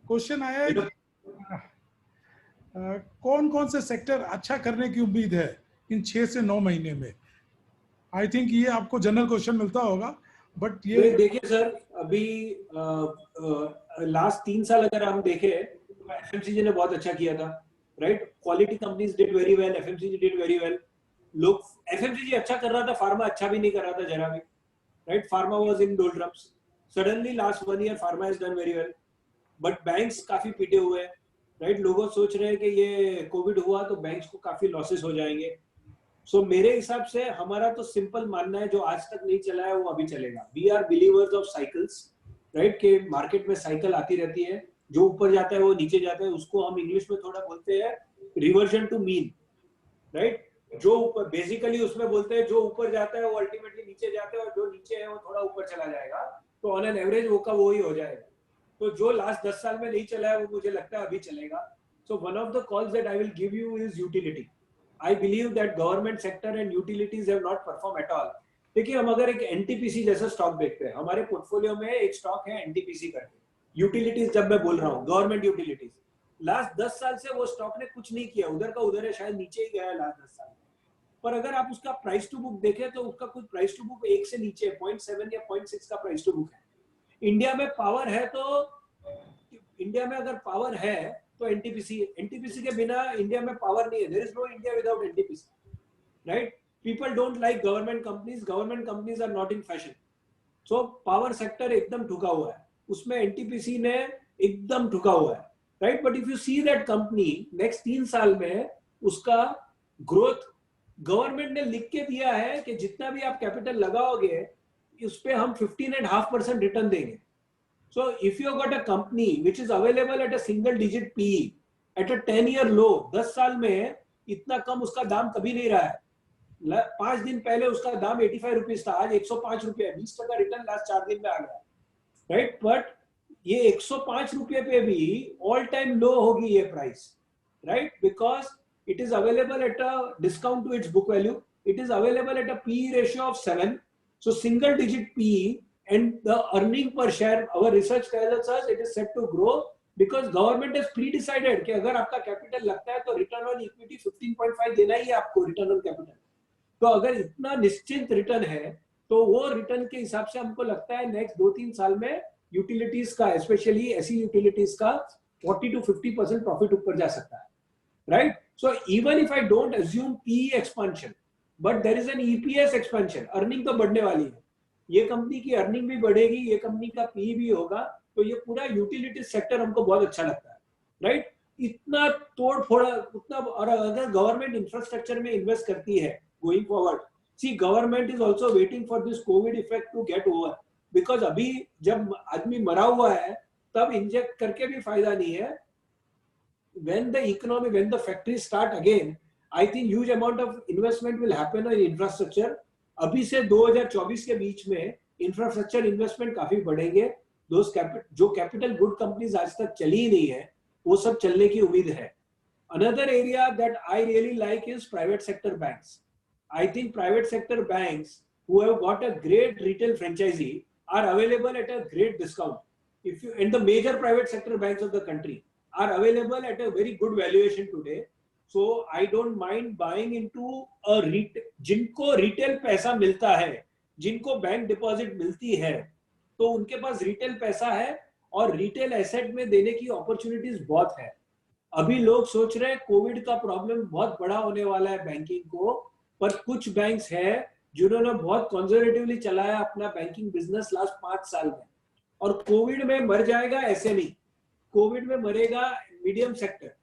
Question आया है, कौन कौन से सेक्टर अच्छा करने की उम्मीद है इन 6 से 9 महीने में? आई थिंक ये आपको जनरल क्वेश्चन मिलता होगा, बट ये देखिए सर, अभी लास्ट 3 साल अगर हम देखें तो एफएमसीजी ने बहुत अच्छा किया था, right? Quality companies did very well, FMCG did very well. लोग एफएमसीजी अच्छा कर रहा था, फार्मा अच्छा भी नहीं कर रहा था जरा भी, right? Pharma was in doldrums. Suddenly last 1 year pharma has done very well, but banks काफी पीटे हुए हैं, राइट? लोग सोच रहे हैं कि ये कोविड हुआ तो बैंक्स को काफी लॉसेस हो जाएंगे। सो मेरे हिसाब से हमारा तो सिंपल मानना है, जो आज तक नहीं चला है वो अभी चलेगा। We are believers of cycles, right? के मार्केट में साइकिल आती रहती है, जो ऊपर जाता है वो नीचे जाता है, उसको हम इंग्लिश में थोड़ा बोलते हैं रिवर्जन टू मीन, राइट? जो ऊपर बेसिकली उसमें बोलते हैं जो ऊपर जाता है वो अल्टीमेटली नीचे जाता है, और जो नीचे है वो थोड़ा ऊपर चला जाएगा, तो ऑन एन एवरेज वो का वो ही हो जाएगा। तो जो लास्ट 10 साल में नहीं चला है वो मुझे लगता है अभी चलेगा। So one of the calls that I will give you is utility. I believe that government sector and utilities have not performed at all. देखिए, हम अगर एक एनटीपीसी जैसा स्टॉक देखते हैं, हमारे पोर्टफोलियो में एक स्टॉक है एनटीपीसी करके। यूटिलिटीज जब मैं बोल रहा हूँ, गवर्नमेंट यूटिलिटीज, लास्ट 10 साल से वो स्टॉक ने कुछ नहीं किया, उधर का उधर है, शायद नीचे ही गया है लास्ट 10 साल। पर अगर आप उसका प्राइस टू बुक देखें तो उसका कुछ प्राइस टू बुक 1 से नीचे 0.7 या 0.6 का प्राइस टू बुक है। इंडिया में पावर है, तो इंडिया में अगर पावर है तो एनटीपीसी के बिना इंडिया में पावर नहीं है। There is no India without NTPC, right? People don't like government companies are not in fashion. So power sector एकदम ठुका हुआ है, उसमें एनटीपीसी ने एकदम ठुका हुआ है, right? But if you see that company next 3 साल में उसका ग्रोथ, गवर्नमेंट ने लिख के दिया है कि जितना भी आप कैपिटल लगाओगे उस पे हम 15.5% रिटर्न देंगे। So if you got a company which is available at a single digit PE at a 10-year low, 10 साल में इतना कम उसका दाम कभी नहीं रहा है। 5 दिन पहले उसका दाम 85 रुपीज था, आज 105 रुपये, 20% रिटर्न लास्ट 4 दिन में आ गया, राइट? बट ये 105 रुपये पे भी ऑल टाइम लो होगी ये price, right? Because it is available at a discount to its book value, it is available at a PE ratio of 7, so single digit PE, and the earning per share, our research tells us it is set to grow because government has pre-decided कि अगर आपका capital लगता है तो return on equity 15.5 देना ही है आपको, return on capital. तो अगर इतना निश्चित रिटर्न है तो वो रिटर्न के हिसाब से हमको लगता है नेक्स्ट 2-3 साल में यूटिलिटीज का, स्पेशली ऐसी यूटिलिटीज का 40 to 50% प्रॉफिट ऊपर जा सकता है, right? So even if I don't assume PE expansion, but there is an EPS expansion, earning तो बढ़ने वाली है, ये कंपनी की अर्निंग भी बढ़ेगी, ये कंपनी का PE भी होगा, तो ये पूरा यूटिलिटी सेक्टर हमको बहुत अच्छा लगता है, राइट? इतना तोड़ फोड़ उतना, और अगर गवर्नमेंट इंफ्रास्ट्रक्चर में इन्वेस्ट करती है going forward, see government is also waiting for this covid effect to get over, because अभी जब आदमी मरा हुआ है तब इंजेक्ट करके भी फायदा नहीं है। when the economy, when the factories start again, I think huge amount of investment will happen in infrastructure. अभी से 2024 के बीच में इंफ्रास्ट्रक्चर इन्वेस्टमेंट काफी बढ़ेंगे। जो कैपिटल गुड कंपनीज आज तक चली ही नहीं है वो सब चलने की उम्मीद है। Another area that I really like is private sector banks. I think private sector banks who have got a great retail franchisee are available at a great discount. If you, and the major private sector banks of the country are available at a very good valuation today. So I don't mind buying into a जिनको retail पैसा मिलता है, जिनको bank deposit मिलती है, तो उनके पास retail पैसा है और रिटेल एसेट में देने की अपॉर्चुनिटीज बहुत है। अभी लोग सोच रहे हैं कोविड का प्रॉब्लम बहुत बड़ा होने वाला है बैंकिंग को, पर कुछ बैंक्स है जिन्होंने बहुत कंजर्वेटिवली चलाया अपना बैंकिंग बिजनेस लास्ट 5 साल में, और कोविड में मर जाएगा SME, कोविड में मरेगा मीडियम सेक्टर,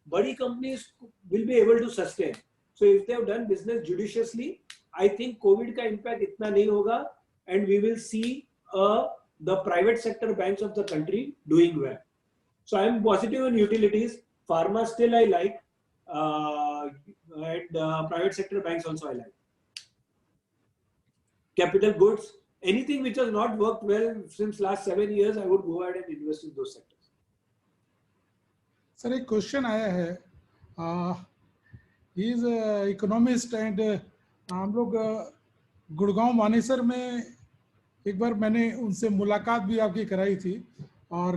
बड़ी companies will be able to sustain. So if they have done business judiciously, I think covid का इंपैक्ट इतना नहीं होगा, and we will see the private sector banks of the country doing well. So I am positive in utilities, pharma still I like, and private sector banks also I like. Capital goods, anything which has not worked well since last 7 years, I would go ahead and invest in those sectors. Sir एक question आया है, he is economist and हम लोग गुड़गांव मानेसर में एक बार मैंने उनसे मुलाकात भी आपकी कराई थी, और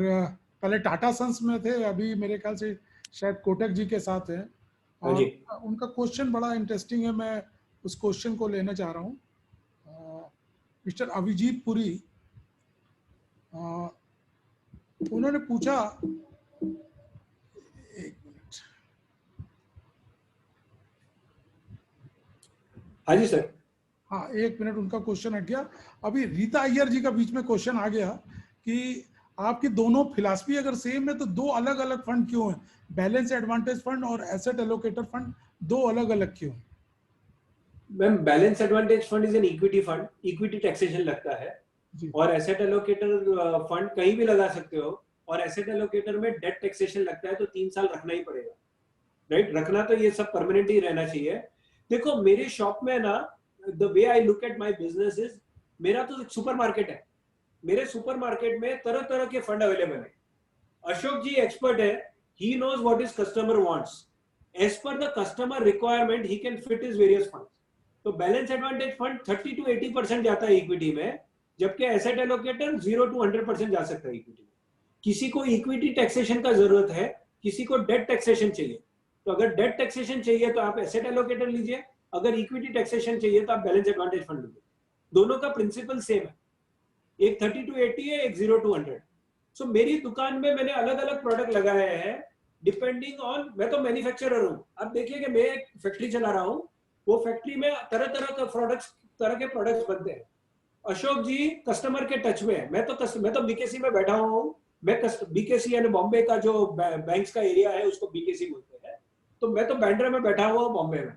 पहले टाटा सन्स में थे, अभी मेरे ख्याल से शायद कोटक जी के साथ हैं, और उनका क्वेश्चन बड़ा इंटरेस्टिंग है, मैं उस क्वेश्चन को लेना चाह रहा हूँ। मिस्टर अभिजीत पुरी, उन्होंने पूछा, एक मिनट, हाँ जी सर, हाँ एक मिनट, उनका क्वेश्चन हट गया। अभी रीता अय्यर जी का बीच में क्वेश्चन आ गया कि आपकी दोनों फिलॉसफी अगर सेम है तो दो अलग अलग फंड क्यों हैं, बैलेंस एडवांटेज फंड और एसेट एलोकेटर फंड दो अलग अलग क्यों? Ma'am balance advantage fund is an equity fund, equity taxation लगता है, और एसेट एलोकेटर फंड कहीं भी लगा सकते हो, और एसेट एलोकेटर में डेट टैक्सेशन लगता है, तो 3 साल रखना ही पड़ेगा, राइट? रखना तो ये सब परमानेंट ही रहना चाहिए। देखो मेरे शॉप में ना, the way I look at my business is, मेरा तो सुपरमार्केट है, मेरे सुपरमार्केट में तरह तरह के फंड अवेलेबल है। अशोक जी एक्सपर्ट है, he knows what is customer wants, as per the customer requirement he can fit his various funds. तो बैलेंस एडवांटेज फंड 30 to 80% जाता है इक्विटी में, जबकि एसेट एलोकेटर 0 to 100% जा सकता है इक्विटी में। किसी को इक्विटी टैक्सेशन का जरूरत है, किसी को डेट टैक्सेशन चाहिए, तो अगर डेट टैक्सेशन चाहिए तो आप एसेट एलोकेटर लीजिए, अगर इक्विटी टैक्सेशन चाहिए तो आप बैलेंस एडवांटेज फंड लीजिए। दोनों का प्रिंसिपल सेम है, एक 30 to 80 है, एक 0 to 100। सो मेरी दुकान में मैंने अलग अलग प्रोडक्ट लगाए हैं डिपेंडिंग ऑन, मैं तो मैन्युफैक्चरर हूँ। अब देखिए कि मैं एक फैक्ट्री चला रहा हूँ, वो फैक्ट्री में तरह तरह के प्रोडक्ट्स बनते हैं। अशोक जी कस्टमर के टच में है, मैं तो बीकेसी में बैठा हुआ हूँ, मैं बीकेसी यानी बॉम्बे का जो बैंक्स का एरिया है उसको बीकेसी बोलते हैं, तो मैं तो बैंड्रा में बैठा हुआ हूँ बॉम्बे में,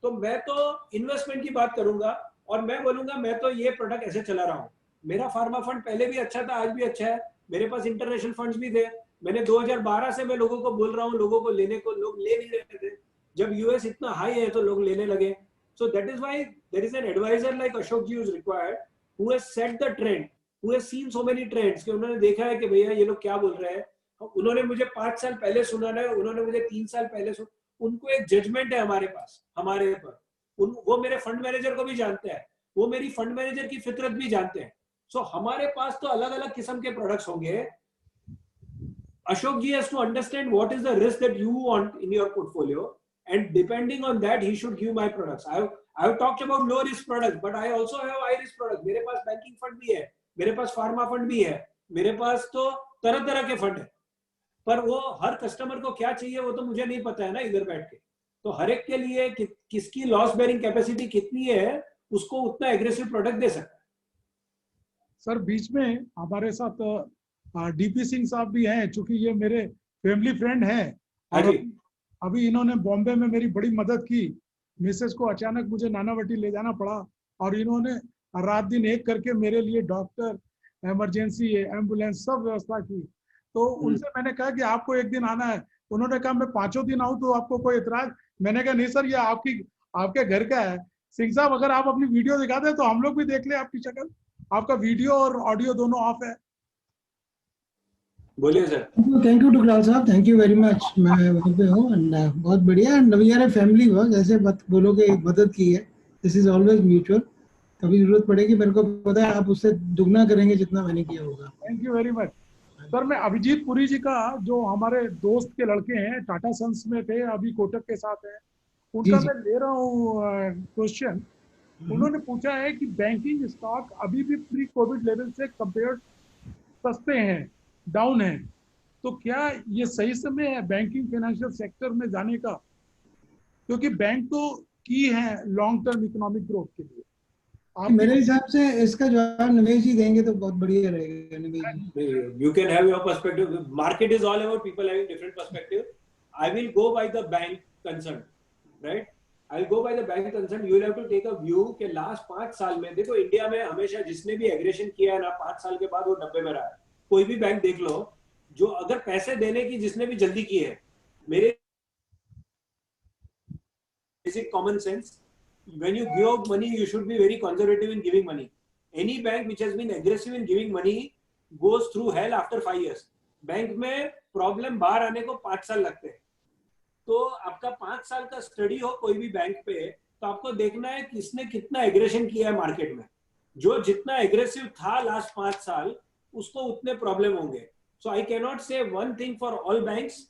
तो मैं तो इन्वेस्टमेंट की बात करूंगा और मैं बोलूंगा मैं तो ये प्रोडक्ट ऐसे चला रहा हूँ। मेरा फार्मा फंड पहले भी अच्छा था, आज भी अच्छा है, मेरे पास इंटरनेशनल फंड्स भी थे। मैंने 2012 से मैं लोगों को बोल रहा हूँ, लोगों को लेने को, लोग ले नहीं रहे थे, जब यूएस इतना हाई है तो लोग लेने लगे। So that is why there is an adviser like Ashok ji is required who has set the trend who has seen so many trends कि उन्होंने देखा है कि भैया ये लोग क्या बोल रहे हैं, उन्होंने मुझे 5 साल पहले सुना है, उन्होंने मुझे 3 साल पहले सुना, उनको एक जजमेंट है हमारे पास, हमारे पर, वो मेरे फंड मैनेजर को भी जानते हैं, वो मेरी फंड मैनेजर की फितरत भी जानते हैं. सो हमारे पास तो अलग अलग किस्म के प्रोडक्ट्स होंगे. Ashok ji has to understand what is the risk that you want in your portfolio, and depending on that he should give my products. I have talked about low risk products, but I also have high risk products. मेरे पास banking fund भी है, मेरे पास pharma fund भी है, मेरे पास तो तरह तरह के फंड है, पर वो हर कस्टमर को क्या चाहिए वो तो मुझे नहीं पता है ना इधर बैठ के. तो हर एक के लिए किसकी लॉस बेरिंग कैपेसिटी कितनी है, उसको उतना एग्रेसिव प्रोडक्ट दे सकता है. सर बीच में हमारे साथ डीपी सिंह साहब भी हैं, चूंकि ये मेरे फैमिली फ्रेंड हैं, और अभी इन्होंने बॉम्बे में मेरी बड़ी मदद की. मिसेस को अचानक मुझे नानावटी ले जाना पड़ा, और इन्होंने रात दिन एक करके मेरे लिए डॉक्टर, इमरजेंसी, एम्बुलेंस सब व्यवस्था की. तो उनसे मैंने कहा कि आपको एक दिन आना है. उन्होंने कहा मैं 5 दिन आऊं तो आपको कोई इतराज? मैंने कहा नहीं सर, ये आपके घर का है. सिंह साहब अगर आप अपनी वीडियो दिखा दें तो हम लोग भी देख ले आपकी शक्ल. आपका वीडियो और ऑडियो दोनों ऑफ है. बोलिए सर. थैंक यू टुकराल साहब, थैंक यू वेरी मच. मैं वहाँ पे हूँ एंड बहुत बढ़िया. And we are a family work, ऐसे मत बोलोगे मदद की है, दिस इज ऑलवेज म्यूचुअल. कभी जरूरत पड़ेगी मेरे को पता है आप उससे दुगना करेंगे जितना मैंने किया होगा. Thank you very much sir. मैं अभिजीत पुरी जी का, जो हमारे दोस्त के लड़के हैं, टाटा सन्स में थे, अभी कोटक के साथ हैं, उनका मैं ले रहा हूँ क्वेश्चन. उन्होंने पूछा है कि बैंकिंग स्टॉक अभी भी प्री कोविड लेवल से कंपेयर सस्ते हैं, डाउन है, तो क्या ये सही समय है बैंकिंग फाइनेंशियल सेक्टर में जाने का? क्योंकि बैंक तो की है लॉन्ग टर्म इकोनॉमिक ग्रोथ के लिए. मेरे हिसाब से इसका जवाब निवेश जी देंगे तो बहुत बढ़िया रहेगा. निवेश जी, you can have your perspective. Market is all about people having different perspective. I will go by the bank concerned, right? I will go by the bank concerned. You will have to take a view कि last 5 साल में देखो India में हमेशा जिसने भी aggression किया है ना, 5 साल के बाद वो डब्बे में रहा है. कोई भी बैंक देख लो, जो अगर पैसे देने की जिसने भी जल्दी की है, मेरे basic common sense, when you give out money you should be very conservative in giving money. Any bank which has been aggressive in giving money goes through hell after 5 years. Bank में problem बाहर आने को 5 साल लगते हैं. तो आपका 5 साल का स्टडी हो कोई भी बैंक पे, तो आपको देखना है किसने कितना एग्रेशन किया है मार्केट में. जो जितना एग्रेसिव था लास्ट 5 साल उसको उतने प्रॉब्लम होंगे. सो आई कैन नॉट से one thing for all banks.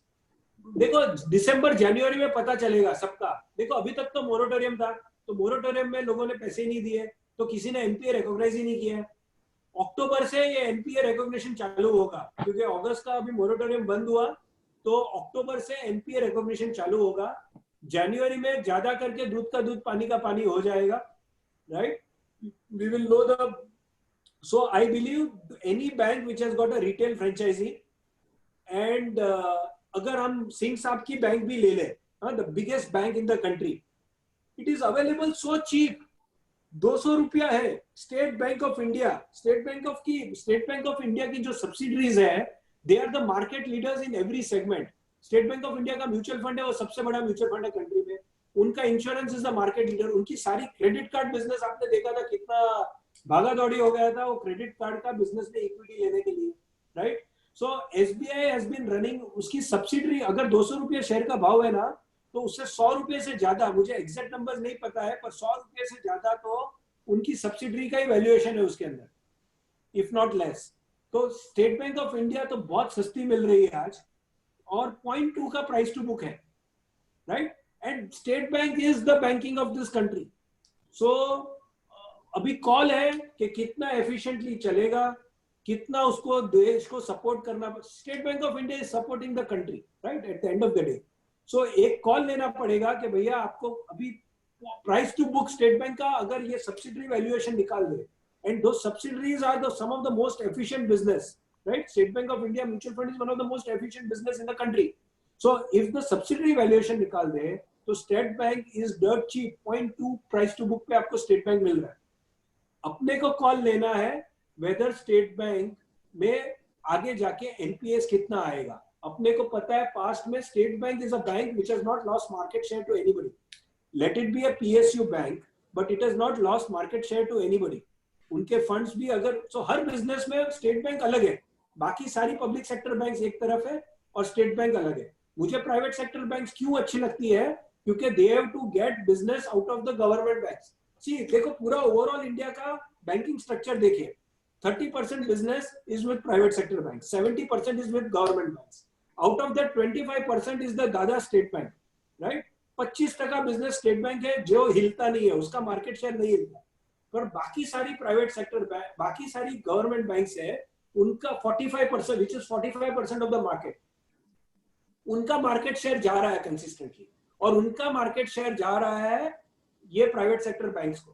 देखो दिसंबर जनवरी में पता चलेगा सबका. देखो अभी तक तो मोरेटोरियम था, तो मोरेटोरियम में लोगों ने पैसे नहीं दिए, तो किसी ने एनपीए रिकॉग्नाइज ही नहीं किया. अक्टूबर से ये एनपीए रिकॉग्निशन चालू होगा, क्योंकि अगस्त का अभी मोरेटोरियम बंद हुआ, तो अक्टूबर से एनपीए रिकॉग्निशन चालू होगा. जनवरी में ज्यादा करके दूध का दूध पानी का पानी हो जाएगा, right? We will know the. So I believe any bank which has got a retail franchisee and अगर हम सिंह साहब की बैंक भी ले लें, the biggest bank in the country, it is available so cheap. 200 रुपया है. State Bank of India, state Bank of India की जो सब्सिडरीज है, they are the market leaders in every segment. State Bank of India का mutual fund है, वो सबसे बड़ा म्यूचुअल फंड है कंट्री में. उनका insurance is the market leader. उनकी सारी क्रेडिट कार्ड बिजनेस आपने देखा था कितना भागा दौड़ी हो गया था वो क्रेडिट कार्ड का बिजनेस में इक्विटी लेने के लिए, right? So SBI has been running, उसकी सब्सिडरी अगर 200 रुपये शेयर का भाव है ना, तो उससे 100 रुपये से ज्यादा, मुझे एग्जैक्ट नंबर्स नहीं पता है, पर 100 रुपये से ज्यादा तो उनकी सब्सिडरी का ही वैल्यूएशन है उसके अंदर, इफ नॉट लेस. तो स्टेट बैंक ऑफ इंडिया तो बहुत सस्ती मिल रही है आज, और 0.2 का प्राइस टू बुक है, राइट? And State bank is the banking of this country. So अभी कॉल है कि कितना एफिशिएंटली चलेगा, कितना उसको देश को सपोर्ट करना. State Bank of India is supporting the country, right, at the end of the day. So एक कॉल लेना पड़ेगा कि भैया आपको अभी price to book State Bank का अगर ये सब्सिडरी वैल्यूएशन निकाल दे, एंड दो subsidiaries are the some of the most efficient business, right? State Bank of India mutual fund is one of the most efficient business in the country. So if the subsidiary valuation निकाल दे तो State bank is dirt cheap. 0.2 price to book पे आपको state bank मिल रहा है. अपने को call लेना है वेदर स्टेट बैंक में आगे जाके एनपीएस कितना आएगा. अपने को पता है पास्ट में State bank is a bank which has not lost market share to anybody. Let it be a PSU bank, but it has not lost market share to anybody. उनके फंड्स भी अगर हर बिजनेस में स्टेट बैंक अलग है, बाकी सारी पब्लिक सेक्टर बैंक्स एक तरफ है और स्टेट बैंक अलग है। मुझे प्राइवेट सेक्टर बैंक्स क्यों अच्छी लगती है? क्योंकि they have to get business out of the government banks. See देखो पूरा ओवरऑल इंडिया का बैंकिंग स्ट्रक्चर देखिए, 30% business is with private sector banks, 70% is with government banks. Out of that 25% is the दादा state bank, right? 25% business state bank है जो हिलता नहीं है, उसका मार्केट शेयर नहीं हिलता। पर बाकी सारी प्राइवेट सेक्टर बैंक, बाकी सारी गवर्नमेंट बैंक्स है, उनका 45% which is 45% of the market, उनका मार्केट शेयर जा रहा है कंसिस्टेंटली, और उनका मार्केट शेयर जा रहा है ये प्राइवेट सेक्टर बैंक्स को।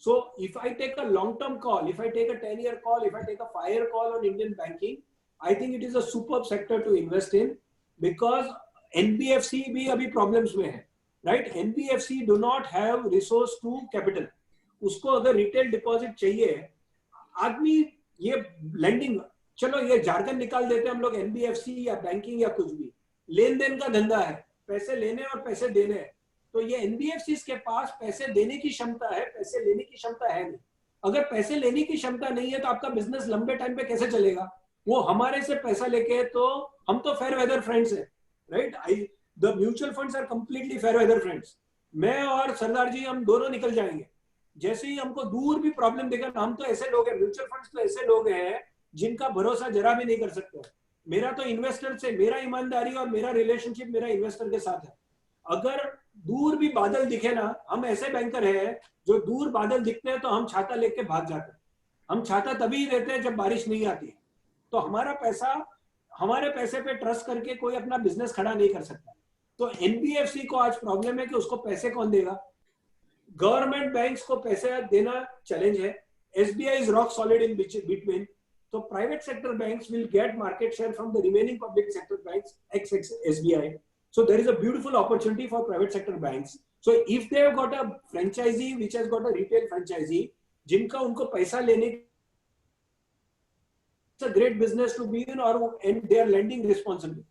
So if I take a long-term call, if I take a 10-year call, if I take a 5-year call on Indian banking, I think it is a superb sector to invest in, because NBFC भी अभी problems में है, right? NBFC do not have resource to capital. उसको अगर retail deposit चाहिए, आदमी ये lending, चलो ये jargon निकाल देते हैं हम लोग, NBFC या banking या कुछ भी, लेन देन का धंधा है, पैसे लेने और पैसे देने हैं। तो ये एनबीएफसीज के पास पैसे देने की क्षमता है, पैसे लेने की क्षमता है नहीं। अगर पैसे लेने की क्षमता नहीं है तो आपका बिजनेस लंबे टाइम पे कैसे चलेगा? वो हमारे से पैसा लेके, तो हम तो फेयर वेदर फ्रेंड्स हैं, right? The mutual funds are completely fair weather friends. मैं और सरदार जी हम दोनों निकल जाएंगे, जैसे ही हमको दूर भी प्रॉब्लम दिखा। हम तो ऐसे लोग हैं, म्यूचुअल फंड्स तो ऐसे लोग हैं जिनका भरोसा जरा भी नहीं कर सकते। मेरा तो इन्वेस्टर से, मेरा ईमानदारी और मेरा रिलेशनशिप मेरा इन्वेस्टर के साथ है। अगर दूर भी बादल दिखे ना, हम ऐसे बैंकर हैं जो दूर बादल दिखते हैं तो हम छाता लेके भाग जाते हैं। हम छाता तभी देते हैं जब बारिश नहीं आती। तो हमारा पैसा, हमारे पैसे पे ट्रस्ट करके कोई अपना बिजनेस खड़ा नहीं कर सकता। तो एनबीएफसी को आज प्रॉब्लम है कि उसको पैसे कौन देगा? गवर्नमेंट बैंक्स को पैसे देना चैलेंज है। SBI is rock solid in between. तो private sector banks will get market share from the remaining public sector banks ex SBI. So there is a beautiful opportunity for private sector banks. So if they have got a franchisee which has got a retail franchisee, जिनका उनको पैसा लेने, it's a great business to be in, or and they are lending responsibly,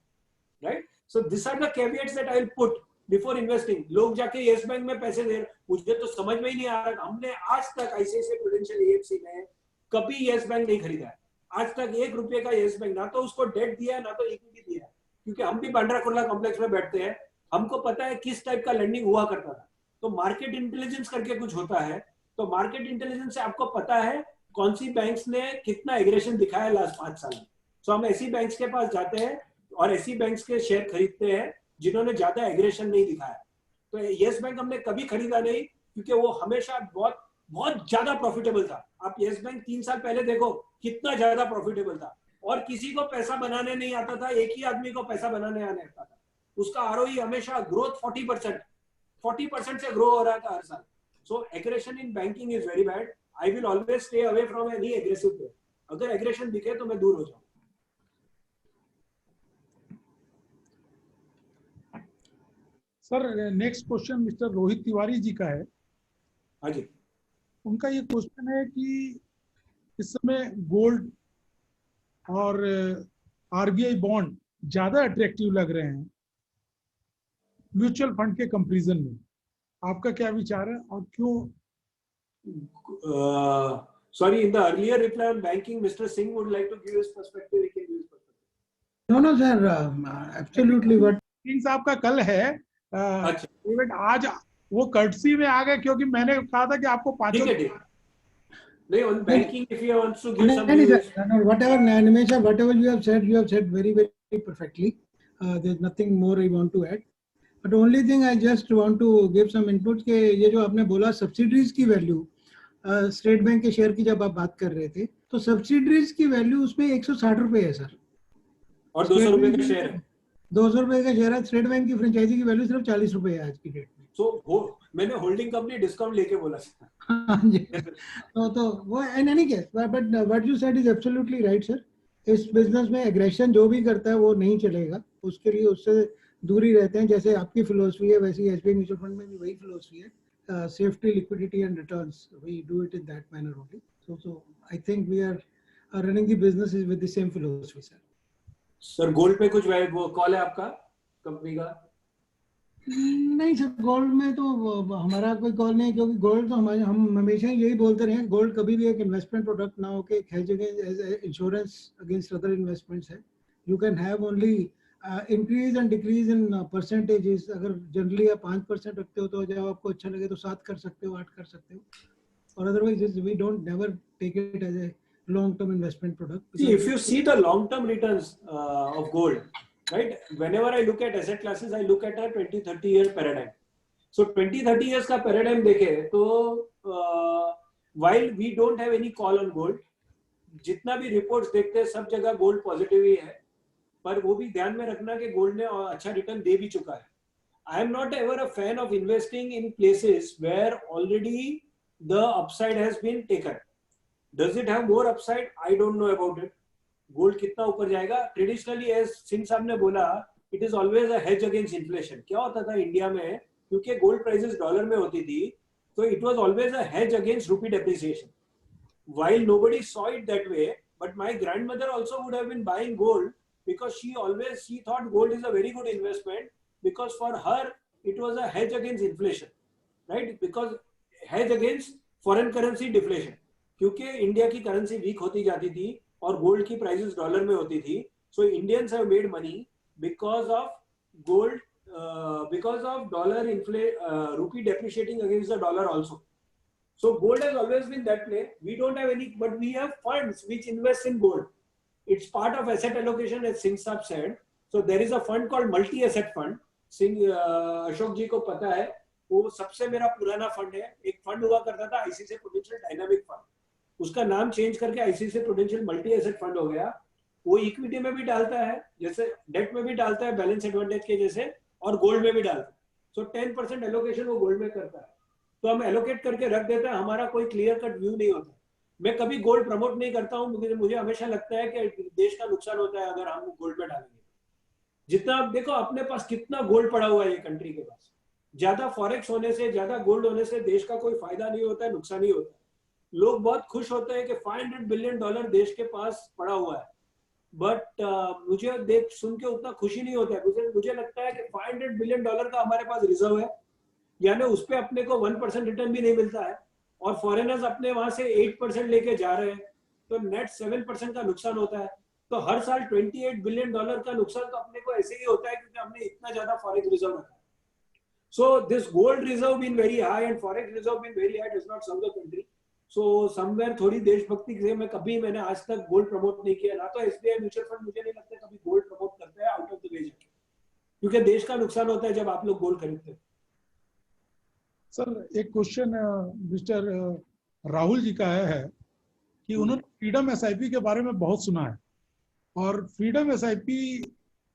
right? So these are the caveats that I will put before investing. लोग जाके yes bank में पैसे दे, मुझे तो समझ में ही नहीं आ रहा। हमने आज तक आईसीआईसीआई प्रूडेंशियल एएमसी में कभी येस बैंक नहीं खरीदा है। आज तक ₹1 का येस बैंक, ना तो उसको डेट दिया है ना तो इक्विटी दिया है, क्योंकि हम भी बांद्रा कुर्ला कॉम्प्लेक्स में बैठते हैं, हमको पता है किस टाइप का लेंडिंग हुआ करता था। तो मार्केट इंटेलिजेंस करके कुछ होता है, तो मार्केट इंटेलिजेंस से आपको पता है कौन सी बैंक्स ने कितना एग्रेशन दिखाया लास्ट 5 साल में। सो हम ऐसी बैंक्स के पास जाते हैं और ऐसी बैंक्स के शेयर खरीदते हैं जिन्होंने ज्यादा एग्रेशन नहीं दिखाया। तो येस बैंक हमने कभी खरीदा नहीं, क्योंकि वो हमेशा बहुत बहुत ज्यादा प्रॉफिटेबल था। आप येस बैंक 3 साल पहले देखो कितना ज्यादा प्रॉफिटेबल था, और किसी को पैसा बनाने नहीं आता था, एक ही आदमी को पैसा बनाने आने आता था। उसका आरओई हमेशा ग्रोथ 40% से ग्रो हो रहा था हर साल। So aggression in banking is very bad. I will always stay away from any aggressive play. अगर एग्रेशन दिखे तो मैं दूर हो जाऊं। Sir next question mister Rohit Tiwari ji का है। हाँ जी, उनका ये क्वेश्चन है कि इस समय गोल्ड और आरबीआई बॉन्ड ज्यादा अट्रैक्टिव लग रहे हैं म्यूचुअल फंड के कंपैरिजन में, आपका क्या विचार है और क्यों? Sorry, in the earlier reply on banking, Mr. Singh would like to give his perspective. He can give his perspective. No, sir, absolutely. What Singh साहब का कल है, इवेंट आज वो कर्टसी में आ गए, क्योंकि मैंने कहा था कि आपको पांचों नहीं, on banking, if you want to give some no, views. no, whatever Nimesh, whatever you have said very, very perfectly. There's nothing more I want to add. But only thing I just want to give some inputs के ये जो आपने बोला subsidies की value, state bank के share की जब आप बात कर रहे थे, तो सब्सिडीज की वैल्यू उसमें 160 रुपए है सर, और 200 रुपए का शेयर है। 200 रुपए का शेयर है। स्टेट बैंक की फ्रेंचाइजी की वैल्यू सिर्फ 40 रुपए है आज की डेट में। तो मैंने होल्डिंग कंपनी डिस्काउंट लेके बोला। हाँ जी, तो वो in any case, but what you said is absolutely right sir. इस बिजनेस में एग्रेशन जो भी करता है वो नहीं चलेगा, उसके लिए उससे दूरी रहते हैं। जैसे आपकी फिलोसफी है वैसे ही एसबीआई म्यूचुअल फंड में भी वही फिलोसफी है, safety, liquidity and returns. We do it in that manner only. So I think we are running the business with the same philosophy sir. Sir gold पे कुछ वो call है आपका company का? नहीं सर, गोल्ड में तो हमारा कोई कॉल नहीं है, क्योंकि गोल्ड तो हमारे, हम हमेशा यही बोलते रहे, गोल्ड कभी भी एक इन्वेस्टमेंट प्रोडक्ट ना हो के एक hedge against insurance against other investments है. You can have only increase and decrease in percentages. अगर जनरली आप 5% रखते हो तो जब आपको अच्छा लगे तो 7 कर सकते हो, 8 कर सकते हो, और otherwise we don't never take it as a long term investment product. See, if you see the long term returns of gold, right? Whenever I look at asset classes, I look at a 20-30 year paradigm. So 20-30 years का paradigm देखे तो while we don't have any call on gold, जितना भी reports देखते हैं सब जगह gold positive ही है, पर वो भी ध्यान में रखना कि gold ने अच्छा return दे भी चुका है. I am not ever a fan of investing in places where already the upside has been taken. Does it have more upside? I don't know about it. Gold कितना ऊपर जाएगा? Traditionally, as सिंह साहब ने बोला, it is always a hedge against inflation. क्या होता था India में? क्योंकि gold prices डॉलर में होती थी, तो it was always a hedge against rupee depreciation. While nobody saw it that way, but my grandmother also would have been buying gold because she thought gold is a very good investment because for her it was a hedge against inflation, right? Because hedge against foreign currency deflation. क्योंकि India की currency week होती जाती थी और gold की prices dollar में होती थी, so Indians have made money because of gold, because of dollar rupee depreciating against the dollar also. So gold has always been that way. We don't have any, but we have funds which invest in gold. It's part of asset allocation, as Singh Saab said. So there is a fund called multi-asset fund. Singh Ashok ji को पता है, वो सबसे मेरा पुराना fund है. एक fund हुआ करता था आईसीसी प्रूडेंशियल डायनामिक फंड, उसका नाम चेंज करके ICC prudential multi asset fund हो गया. वो इक्विटी में भी डालता है, जैसे डेट में भी डालता है बैलेंस एडवांटेज के जैसे, और गोल्ड में भी डालता है. सो 10% एलोकेशन वो गोल्ड में करता है. तो हम एलोकेट करके रख देते हैं, हमारा कोई क्लियर कट व्यू नहीं होता. मैं कभी गोल्ड प्रमोट नहीं करता हूँ, मुझे हमेशा लगता है कि देश का नुकसान होता है अगर हम गोल्ड में डालेंगे. जितना आप देखो अपने पास कितना गोल्ड पड़ा हुआ है ये कंट्री के पास, ज्यादा फॉरेक्स होने से, ज्यादा गोल्ड होने से देश का कोई फायदा नहीं होता है, नुकसान ही होता है. लोग बहुत खुश होते हैं कि $500 बिलियन देश के पास पड़ा हुआ है, बट मुझे देख सुन के उतना खुशी नहीं होता है. मुझे लगता है कि $500 बिलियन का हमारे पास रिजर्व है, यानी उस पे अपने को 1% रिटर्न भी नहीं मिलता है, और फॉरेनर्स अपने वहां से 8% लेके जा रहे हैं, तो नेट 7% का नुकसान होता है. तो हर साल $28 बिलियन का नुकसान तो अपने को ऐसे ही होता है क्योंकि हमने इतना ज्यादा फॉरेक्स रिजर्व रखा है. So this gold reserve been very high and forex reserve been very high does not serve the country. So somewhere थोड़ी देशभक्ति से मैंने आज तक गोल्ड प्रमोट नहीं किया, ना तो एसबीआई म्यूचुअल फंड मुझे नहीं लगता कभी गोल्ड प्रमोट करता है आउट ऑफ द वे जाके, क्योंकि देश का नुकसान होता है जब आप लोग गोल्ड खरीदते हैं. सर एक क्वेश्चन मिस्टर राहुल जी का है कि उन्होंने फ्रीडम एसआईपी के बारे में बहुत सुना है, और फ्रीडम एसआईपी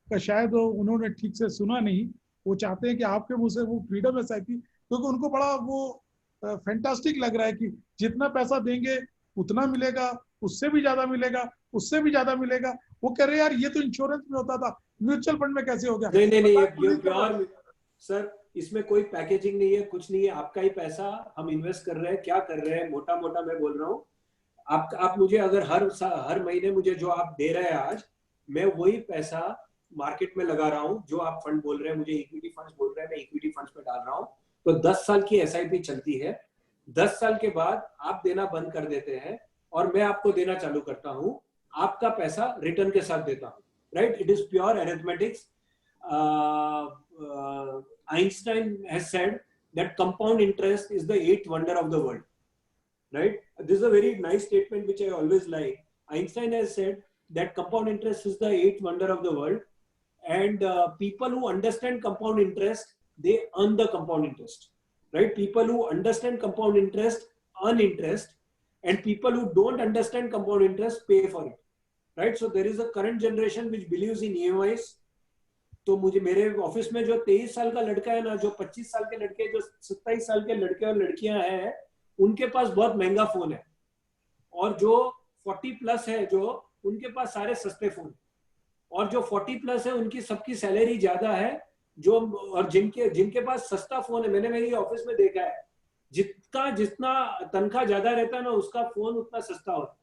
का शायद उन्होंने ठीक से सुना नहीं. वो चाहते हैं कि आपके मुंह से वो फ्रीडम एसआईपी, क्योंकि उनको बड़ा वो फैंटास्टिक लग रहा है कि जितना पैसा देंगे उतना मिलेगा, उससे भी ज्यादा मिलेगा, उससे भी ज्यादा मिलेगा. वो कह रहे हैं यार ये तो इंश्योरेंस में होता था, म्यूचुअल फंड में कैसे हो गया? नहीं ये प्योर सर, इसमें कोई पैकेजिंग नहीं है, कुछ नहीं है. आपका ही पैसा हम इन्वेस्ट कर रहे हैं. क्या कर रहे हैं, मोटा मोटा मैं बोल रहा हूँ, आप मुझे अगर हर महीने मुझे जो आप दे रहे हैं आज, मैं वही पैसा मार्केट में लगा रहा हूँ. जो आप फंड बोल रहे हैं, मुझे इक्विटी फंड्स बोल रहे हैं, मैं इक्विटी फंड्स पे डाल रहा हूँ. तो 10 साल की एसआईपी चलती है. 10 साल के बाद आप देना बंद कर देते हैं और मैं आपको देना चालू करता हूं. आपका पैसा रिटर्न के साथ देता हूं, right? It is pure arithmetics. Einstein has said that compound interest is the 8th wonder of the world, right? This is a very nice statement which I always like. Einstein has said that compound interest is the 8th wonder of the world, and people who understand compound interest, they earn the compound interest, right? People who understand compound interest earn interest, and people who don't understand compound interest pay for it, right? So there is a current generation which believes in EMIs. तो मुझे मेरे office में जो 23 साल का लड़का है ना, जो 25 साल के लड़के, जो 27 साल के लड़के और लड़कियां हैं, उनके पास बहुत महंगा फोन है, और जो 40 प्लस है जो उनके पास सारे सस्ते फोन, और जो 40 प्लस है उनकी सबकी सैलरी ज्यादा है, जो और जिनके पास सस्ता फोन है, मैंने मेरी ऑफिस में देखा है, जितना तनख्वाह ज्यादा रहता है ना उसका फोन उतना सस्ता होता है,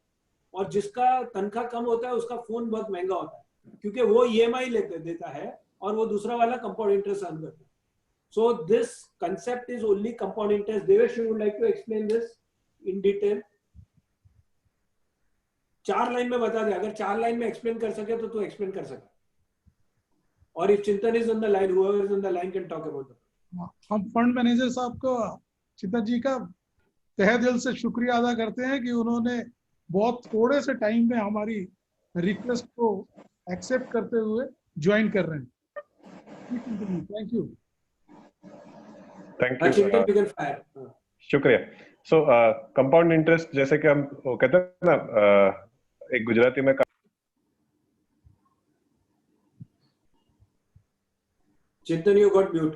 और जिसका तनख्वाह कम होता है उसका फोन बहुत महंगा होता है, क्योंकि वो EMI देता है और वो दूसरा वाला कंपाउंड इंटरेस्ट अर्न करता है. So this concept is only compound interest. Devesh, you would like to explain this in detail? 4 line में बता दे, अगर 4 लाइन में एक्सप्लेन कर सके तो तू एक्सप्लेन कर सके. और if Chintan is on the line, whoever is on the line can talk about it. हम फंड मैनेजर साहब को, चिंतन जी का तहे दिल से शुक्रिया अदा करते हैं कि उन्होंने बहुत थोड़े से टाइम में हमारी रिक्वेस्ट को एक्सेप्ट करते हुए ज्वाइन कर रहे हैं. Thank you. Thank you. शुक्रिया. सो कंपाउंड इंटरेस्ट जैसे कि हम कहते हैं ना, एक गुजराती में Chintan, you got mute.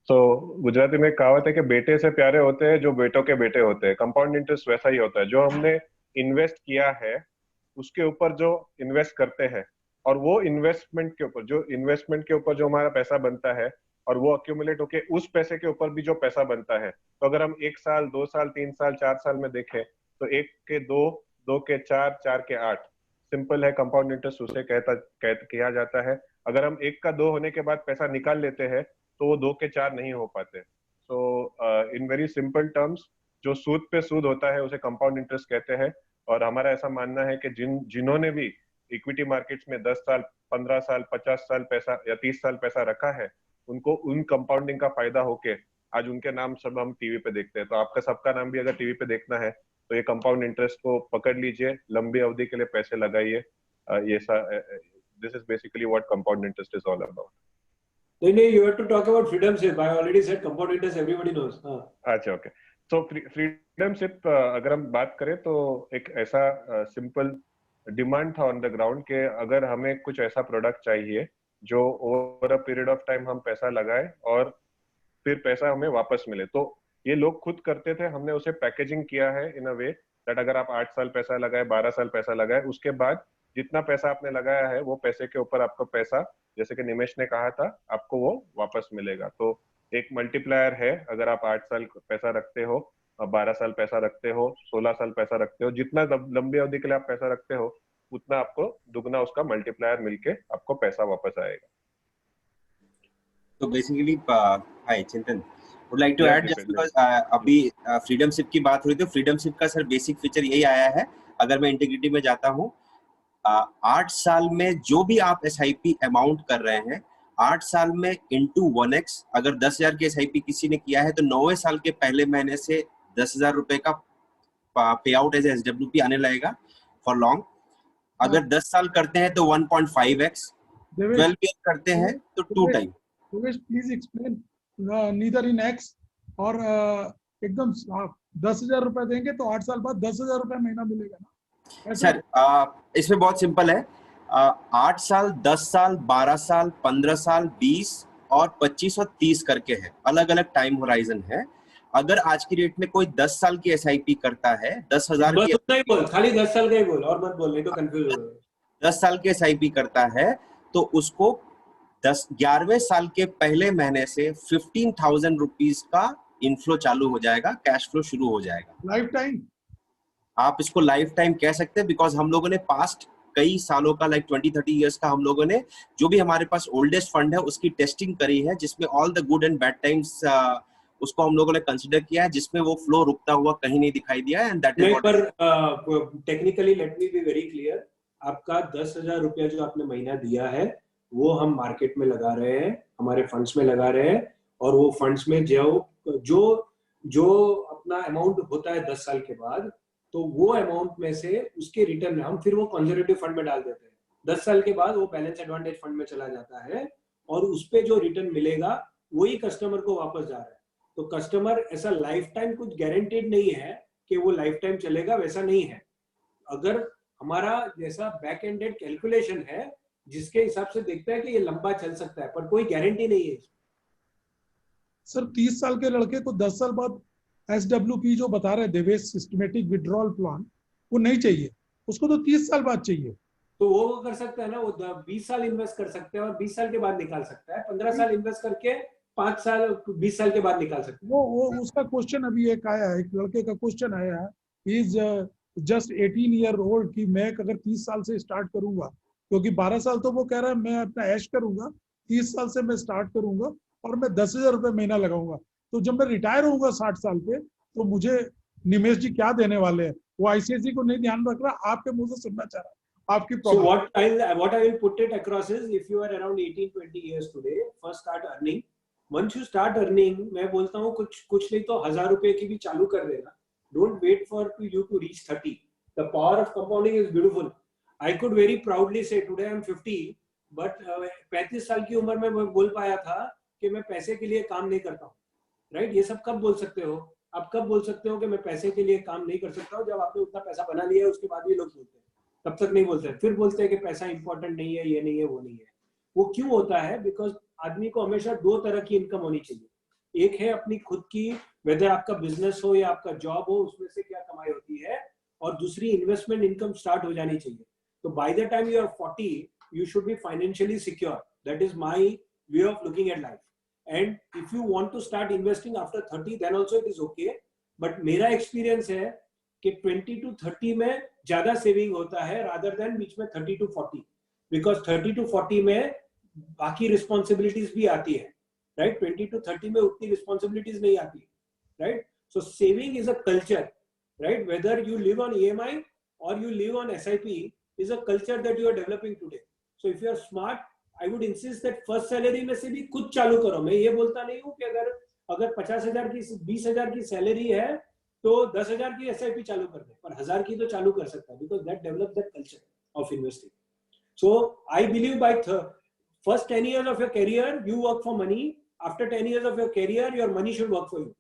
तो गुजराती में कहावत है कि बेटे से प्यारे होते हैं जो बेटों के बेटे होते हैं. कंपाउंड इंटरेस्ट वैसा ही होता है. जो हमने इन्वेस्ट किया है उसके ऊपर जो इन्वेस्ट करते हैं, और वो इन्वेस्टमेंट के ऊपर जो हमारा पैसा बनता है, और वो अक्यूमुलेट होके उस पैसे के ऊपर भी जो पैसा बनता है. तो अगर हम 1 साल 2 साल 3 साल 4 साल में देखें तो 1 के 2, 2 के 4, 4 के 8 सिंपल है. कंपाउंड इंटरेस्ट उसे किया जाता है. अगर हम 1 का 2 होने के बाद पैसा निकाल लेते हैं तो वो 2 के 4 नहीं हो पाते. सो इन वेरी सिंपल टर्म्स, जो सूद पे सूद होता है उसे कंपाउंड इंटरेस्ट कहते हैं. और हमारा ऐसा मानना है कि जिन्होंने भी इक्विटी मार्केट्स में 10 साल 15 साल 50 साल पैसा या 30 साल पैसा रखा है, उनको उन कंपाउंडिंग का फायदा होके आज उनके नाम सब हम टीवी पे देखते हैं. तो आपका सबका नाम भी अगर टीवी पे देखना है तो ये कंपाउंड इंटरेस्ट को पकड़ लीजिए, लंबी अवधि के लिए पैसे लगाइए. This is basically what compound interest is all about. नहीं, you have to talk about freedom ship. I already said compound interest everybody knows. अच्छा, ओके. तो फ्रीडम शिप अगर हम बात करें तो एक ऐसा सिंपल डिमांड था ऑन द ग्राउंड कि अगर हमें कुछ ऐसा प्रोडक्ट चाहिए जो over a period of time हम पैसा लगाए और फिर पैसा हमें वापस मिले. तो ये लोग खुद करते थे. हमने उसे पैकेजिंग किया है इन अ वे दैट अगर आप 8 साल पैसा लगाए, 12 साल पैसा लगाए, उसके बाद जितना पैसा आपने लगाया है वो पैसे के ऊपर आपका पैसा, जैसे कि निमेश ने कहा था, आपको वो वापस मिलेगा. तो एक मल्टीप्लायर है. अगर आप 8 साल पैसा रखते हो, 12 साल पैसा रखते हो, 16 साल पैसा रखते हो, जितना लंबी अवधि के लिए आप पैसा रखते हो उतना आपको दुगना उसका मल्टीप्लायर मिलके आपको पैसा वापस आएगा. तो basically hi Chintan, would like to add just because अभी फ्रीडम शिप की बात हुई, तो फ्रीडम शिप का सर बेसिक फीचर यही आया है. अगर मैं इंटीग्रिटी में जाता हूँ, 8 साल में जो भी आप SIP अमाउंट कर रहे हैं, 8 साल में into 1x, अगर 10,000 की SIP किसी ने किया है तो 9वें साल के पहले महीने से 10,000 रुपए का पे आउट एज SWP आने लगेगा फॉर लॉन्ग. अगर 10 साल करते हैं तो 1.5x, 12 ईयर करते हैं तो 2 time. Please explain neither in x और एकदम 10,000 रुपए देंगे तो 8 साल बाद 10,000 रुपए महीना मिलेगा ना सर. इसमें बहुत सिंपल है. 8 साल 10 साल 12 साल 15 साल 20 और 25 और 30 करके है. अलग अलग टाइम होराइजन है. अगर आज की डेट में कोई 10 साल की SIP करता है, 10,000 की, नहीं बोल, खाली 10 साल का ही बोल और मत बोल, नहीं तो कंफ्यूज हो जाओगे. 10 साल की SIP करता है तो उसको 11वें साल के पहले महीने से 15,000 रुपीज का इनफ्लो चालू हो जाएगा, कैश फ्लो शुरू हो जाएगा. लाइफ टाइम आप इसको लाइफ टाइम कह सकते हैं, बिकॉज हम लोगों ने पास्ट कई सालों का, लाइक 20-30 इयर्स का, हम लोगों ने जो भी हमारे पास ओल्डेस्ट फंड है उसकी टेस्टिंग करी है, जिसमें all the good and bad times उसको हम लोगों ने कंसिडर किया है, जिसमें वो फ्लो रुकता हुआ कहीं नहीं दिखाई दिया है. एंड दैट इज पर technically let me be very clear. आपका 10,000 रुपया जो आपने महीना दिया है वो हम मार्केट में लगा रहे हैं, हमारे फंड्स में लगा रहे हैं, और वो फंड्स में जो अपना अमाउंट होता है 10 साल के बाद, तो वो अमाउंट में से उसके रिटर्न हम फिर वो कंजर्वेटिव फंड में डाल देते हैं. 10 साल के बाद वो बैलेंस एडवांटेज फंड में चला जाता है और उस पे जो रिटर्न मिलेगा वही कस्टमर को वापस जा रहा है. तो कस्टमर ऐसा लाइफ टाइम कुछ गारंटीड नहीं है कि वो लाइफ टाइम चलेगा, वैसा नहीं है. अगर हमारा जैसा बैक एंडेड कैलकुलेशन है जिसके हिसाब से देखते हैं कि ये लंबा चल सकता है, पर कोई गारंटी नहीं है. सर 30 साल के लड़के को 10 साल बाद SWP जो बता रहे देवेश, सिस्टमेटिक विड्रॉल प्लान, वो नहीं चाहिए, उसको तो 30 साल बाद चाहिए. तो वो कर सकता है ना, वो 20 साल इन्वेस्ट कर सकते हैं और 20 साल के बाद निकाल सकता है. 15 साल इन्वेस्ट करके 5 साल 20 साल के बाद निकाल सकते हैं. वो उसका क्वेश्चन अभी एक आया है, एक लड़के का क्वेश्चन आया है, इज जस्ट 18 ईयर ओल्ड, कि मैं अगर 30 साल से स्टार्ट करूंगा क्योंकि 12 साल तो वो कह रहा है मैं अपना ऐश करूंगा, 30 साल से मैं स्टार्ट करूंगा और मैं 10,000 रुपये महीना लगाऊंगा। तो जब मैं रिटायर होऊंगा 60 साल पे, तो मुझे निमेश जी क्या देने वाले हैं? वो आईसीआईसी को नहीं ध्यान रख रहा, आपके मुंह से सुनना चाह रहा है आपकी problem. So what I will put it across is, if you are around 18-20 years today, first start earning. Once you start earning, मैं बोलता हूँ कुछ नहीं तो 1,000 रुपए की भी चालू कर देना. Don't wait for you to reach 30. The power of compounding is beautiful. I could very proudly say today I am 50, but 35 साल की उम्र में मैं बोल पाया था कि मैं पैसे के लिए काम नहीं करता हूँ, राइट? ये सब कब बोल सकते हो? आप कब बोल सकते हो कि मैं पैसे के लिए काम नहीं कर सकता हूँ? जब आपने उतना पैसा बना लिया है, उसके बाद ये लोग बोलते हैं, तब तक नहीं बोलते। फिर बोलते हैं कि पैसा इंपॉर्टेंट नहीं है, ये नहीं है, वो नहीं है। वो क्यों होता है? बिकॉज आदमी को हमेशा दो तरह की इनकम होनी चाहिए। एक है अपनी खुद की, वेदर आपका बिजनेस हो या आपका जॉब हो, उसमें से क्या कमाई होती है, और दूसरी इन्वेस्टमेंट इनकम स्टार्ट हो जानी चाहिए। तो by the time you are 40, you should be financially secure. That is my way of looking at life. And if you want to start investing after 30, then also it is okay. But मेरा experience है कि 20 to 30 में ज्यादा saving होता है rather than बीच में 30 to 40. Because 30 to 40 में बाकी responsibilities भी आती है, right? 20 to 30 में उतनी responsibilities नहीं आती, right? So saving is a culture, right? Whether you live on EMI or you live on SIP is a culture that you are developing today. So if you are smart, I would insist that first salary में से भी कुछ चालू करो। मैं ये बोलता नहीं हूँ कि अगर 50,000 की 20,000 की सैलरी है तो 10,000 की SIP चालू कर दे, पर 1,000 की तो चालू कर सकता है, because that develops that culture of investing. So I believe by first 10 years of your career you work for money. After 10 years of your career, your money should work for you.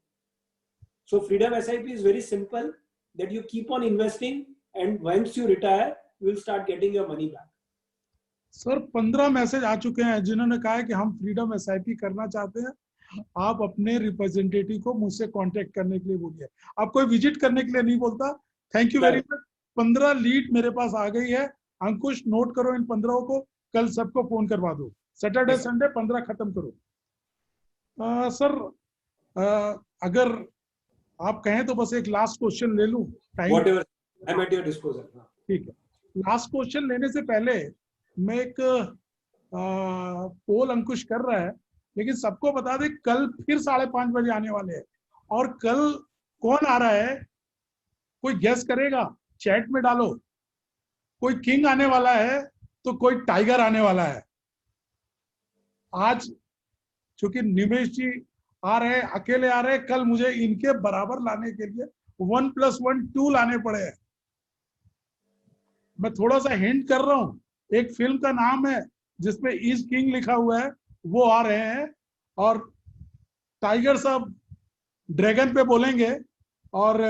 So Freedom SIP is very simple, that you keep on investing, and once you retire, you will start getting your money back. Sir 15 message आ चुके हैं जिन्होंने कहा है कि हम freedom SIP करना चाहते हैं। आप अपने रिप्रेजेंटेटिव को मुझसे कांटेक्ट करने के लिए बोलिए। आप कोई विजिट करने के लिए नहीं बोलता। Thank you very much. 15 lead मेरे पास आ गई है। अंकुश नोट करो इन 15 को, कल सबको फोन करवा दो। सैटरडे संडे 15 खत्म करो। सर अगर आप कहें तो बस एक लास्ट क्वेश्चन ले लूं। Whatever, I'm at your disposal. ठीक है। लास्ट क्वेश्चन लेने से पहले मैं एक पोल अंकुश कर रहा है, लेकिन सबको बता दे कल फिर 5:30 बजे आने वाले हैं। और कल कौन आ रहा है कोई गेस करेगा? चैट में डालो। कोई किंग आने वाला है तो कोई टाइगर आने वाला है। आज चूंकि निमेश जी आ रहे हैं, अकेले आ रहे हैं, कल मुझे इनके बराबर लाने के लिए 1+1 2 लाने पड़े हैं। मैं थोड़ा सा हिंट कर रहा हूं, एक फिल्म का नाम है जिसमें इज किंग लिखा हुआ है, वो आ रहे हैं। और टाइगर साहब ड्रैगन पे बोलेंगे। और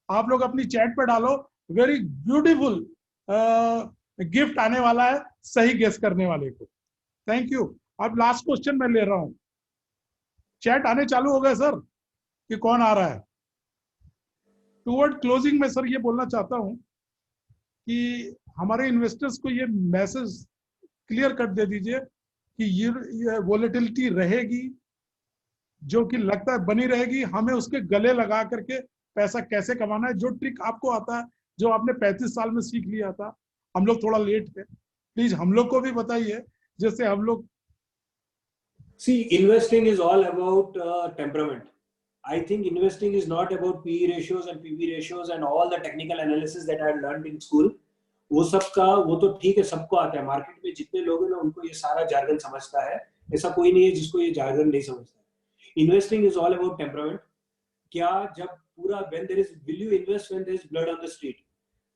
आप लोग अपनी चैट पे डालो, वेरी ब्यूटीफुल गिफ्ट आने वाला है सही गेस करने वाले को। Thank you. अब लास्ट क्वेश्चन मैं ले रहा हूं। चैट आने चालू हो गए सर कि कौन आ रहा है? टुवर्ड क्लोजिंग में सर ये बोलना चाहता हूं कि हमारे इन्वेस्टर्स को ये मैसेज क्लियर कर दे दीजिए कि ये वोलेटिलिटी रहेगी, जो कि लगता है बनी रहेगी। हमें उसके गले लगा करके पैसा कैसे कमाना है, जो ट्रिक आपको आता है, जो आपने 35 साल में सीख लिया था। हम लोग थोड़ा लेट थे, प्लीज हम लोग को भी बताइए, जैसे हम लोग। See, investing is all about temperament. I think investing is not about PE ratios and PB ratios and all the technical analysis that I learned in school. वो सबका वो तो ठीक है, सबको आता है। मार्केट में जितने लोग हैं ना उनको ये सारा जार्गन समझता है। ऐसा कोई नहीं है जिसको ये जार्गन नहीं समझता है। Investing is all about temperament. क्या जब पूरा when there is will you invest when there is blood on the street?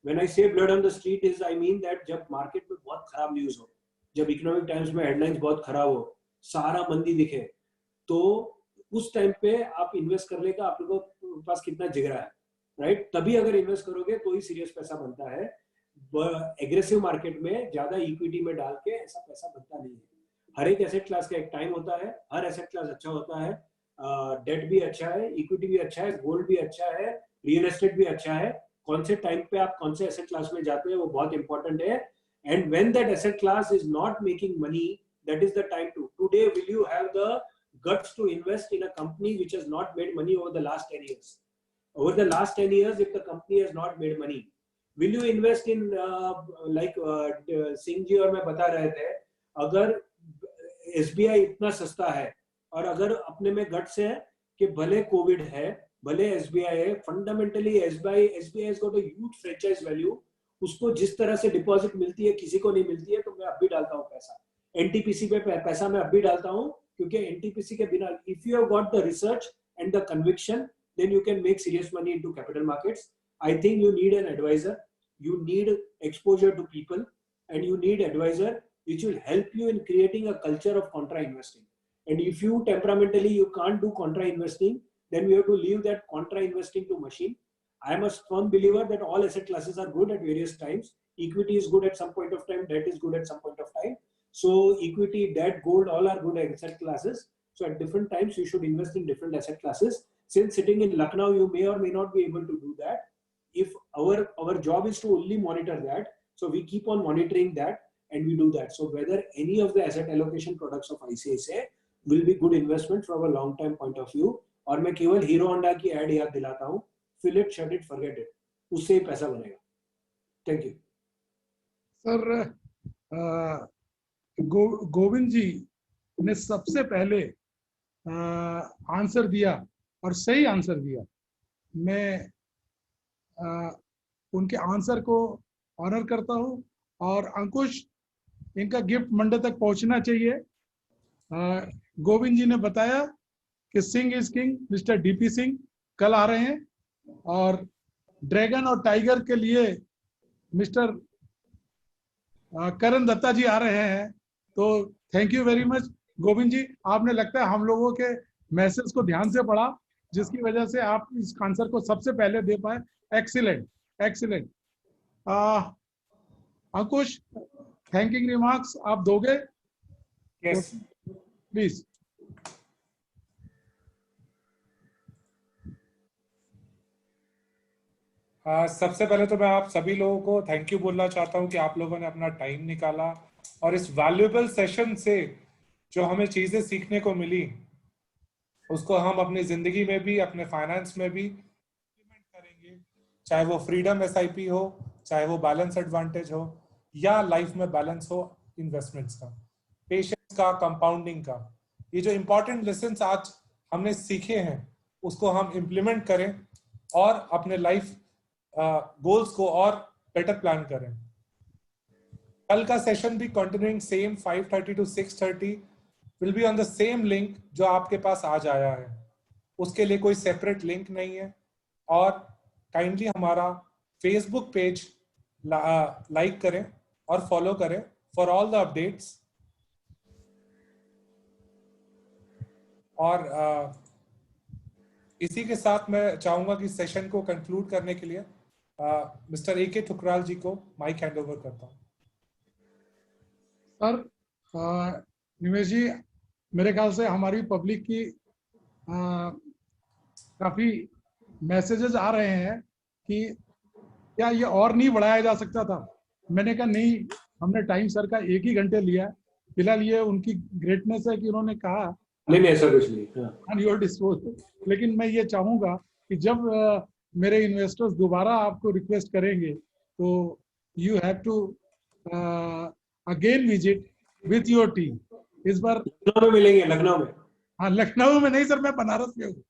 When I say blood on the street is I mean that जब मार्केट में बहुत खराब न्यूज हो, जब economic times में हेडलाइंस बहुत खराब हो, सारा मंदी दिखे, तो उस टाइम पे आप इन्वेस्ट करने का आप लोगों के पास कितना जिगरा है, राइट? तभी अगर इन्वेस्ट करोगे तो ही सीरियस पैसा बनता है। एग्रेसिव मार्केट में ज्यादा इक्विटी में डाल के ऐसा पैसा बनता नहीं है। हर एक एसेट क्लास का एक टाइम होता है, हर एसेट क्लास अच्छा होता है। डेट भी अच्छा है, इक्विटी भी अच्छा है, गोल्ड भी अच्छा है, रियल एस्टेट भी अच्छा है। कौन से टाइम पे आप कौन से एसेट क्लास में जाते हैं वो बहुत इंपॉर्टेंट है। And when that asset class is not making money, that is the time to. Today, will you have the guts to invest in a company which has not made money over the last 10 years? Over the last 10 years, if the company has not made money, will you invest in like Singh ji और मैं बता रहे थे, अगर SBI इतना सस्ता है और अगर अपने में गट्स है कि भले कोविड है, भले एसबीआई है, fundamentally SBI has got a huge franchise value, उसको जिस तरह से डिपॉजिट मिलती है किसी को नहीं मिलती है, तो मैं अब भी डालता हूँ पैसा एनटीपीसी पे, पैसा मैं अब भी डालता हूँ, क्योंकि एनटीपीसी के बिना if you have got the research and the conviction then you can make serious money into capital markets. I think you need an advisor, you need exposure to people, and you need advisor which will help you in creating a culture of contra investing. And if you temperamentally you can't do contra investing, then we have to leave that contra investing to machine. I am a firm believer that all asset classes are good at various times. Equity is good at some point of time, debt is good at some point of time. So equity, debt, gold, all are good asset classes. So at different times you should invest in different asset classes. Since sitting in Lucknow, you may or may not be able to do that. If our job is to only monitor that, so we keep on monitoring that and we do that. So whether any of the asset allocation products of ICICI will be good investment from a long term point of view. और मैं केवल hero Honda की add याद दिलाता हूँ, fill it, shut it, forget it, उससे ही पैसा बनेगा. Thank you. सर गोविंद जी ने सबसे पहले आंसर दिया और सही आंसर दिया. मैं उनके आंसर को ऑनर करता हूं और अंकुश, इनका गिफ्ट मंडे तक पहुंचना चाहिए. गोविंद जी ने बताया कि Singh is king, mister DP Singh कल आ रहे हैं और ड्रैगन और टाइगर के लिए मिस्टर करण दत्ता जी आ रहे हैं. तो thank you very much Govind ji, आपने लगता है हम लोगों के मैसेज को ध्यान से पढ़ा, जिसकी वजह से आप इस आंसर को सबसे पहले दे पाए. Excellent, excellent. Ankush, thanking remarks आप दोगे? Yes, please. सबसे पहले तो मैं आप सभी लोगों को थैंक यू बोलना चाहता हूं कि आप लोगों ने अपना टाइम निकाला और इस वैल्यूएबल सेशन से जो हमें चीजें सीखने को मिली उसको हम अपनी जिंदगी में भी, अपने फाइनेंस में भी इम्प्लीमेंट करेंगे, चाहे वो फ्रीडम एसआईपी हो, चाहे वो बैलेंस एडवांटेज हो, या लाइफ में बैलेंस हो इन्वेस्टमेंट्स का, पेशेंस का, कंपाउंडिंग का. ये जो इंपॉर्टेंट लेसन्स आज हमने सीखे हैं उसको हम इम्प्लीमेंट करें और अपने लाइफ गोल्स को और बेटर प्लान करें. कल का सेशन भी continuing same 5:30 to 6:30 will be on the same link जो आपके पास आज आया है. उसके लिए कोई सेपरेट लिंक नहीं है. और काइंडली हमारा फेसबुक पेज लाइक करें और फॉलो करें फॉर ऑल द अपडेट्स. और इसी के साथ मैं चाहूंगा कि सेशन को कंक्लूड करने के लिए मिस्टर ए.के. ठुकराल जी को माइक हैंड ओवर करता हूं. सर, निमेश जी, मेरे ख्याल से हमारी पब्लिक की काफी मैसेजेस आ रहे हैं कि क्या ये और नहीं बढ़ाया जा सकता था. मैंने कहा नहीं, हमने टाइम सर का 1 ही घंटे लिया. फिलहाल ये उनकी ग्रेटनेस है कि उन्होंने कहा नहीं ऐसा कुछ नहीं, ऑन योर डिस्पोजल. लेकिन मैं ये चाहूंगा कि जब मेरे इन्वेस्टर्स दोबारा आपको रिक्वेस्ट करेंगे तो you have to again visit with your team. इस बार लखनऊ में मिलेंगे. लखनऊ में? हाँ, लखनऊ में नहीं सर, मैं बनारस में हूँ.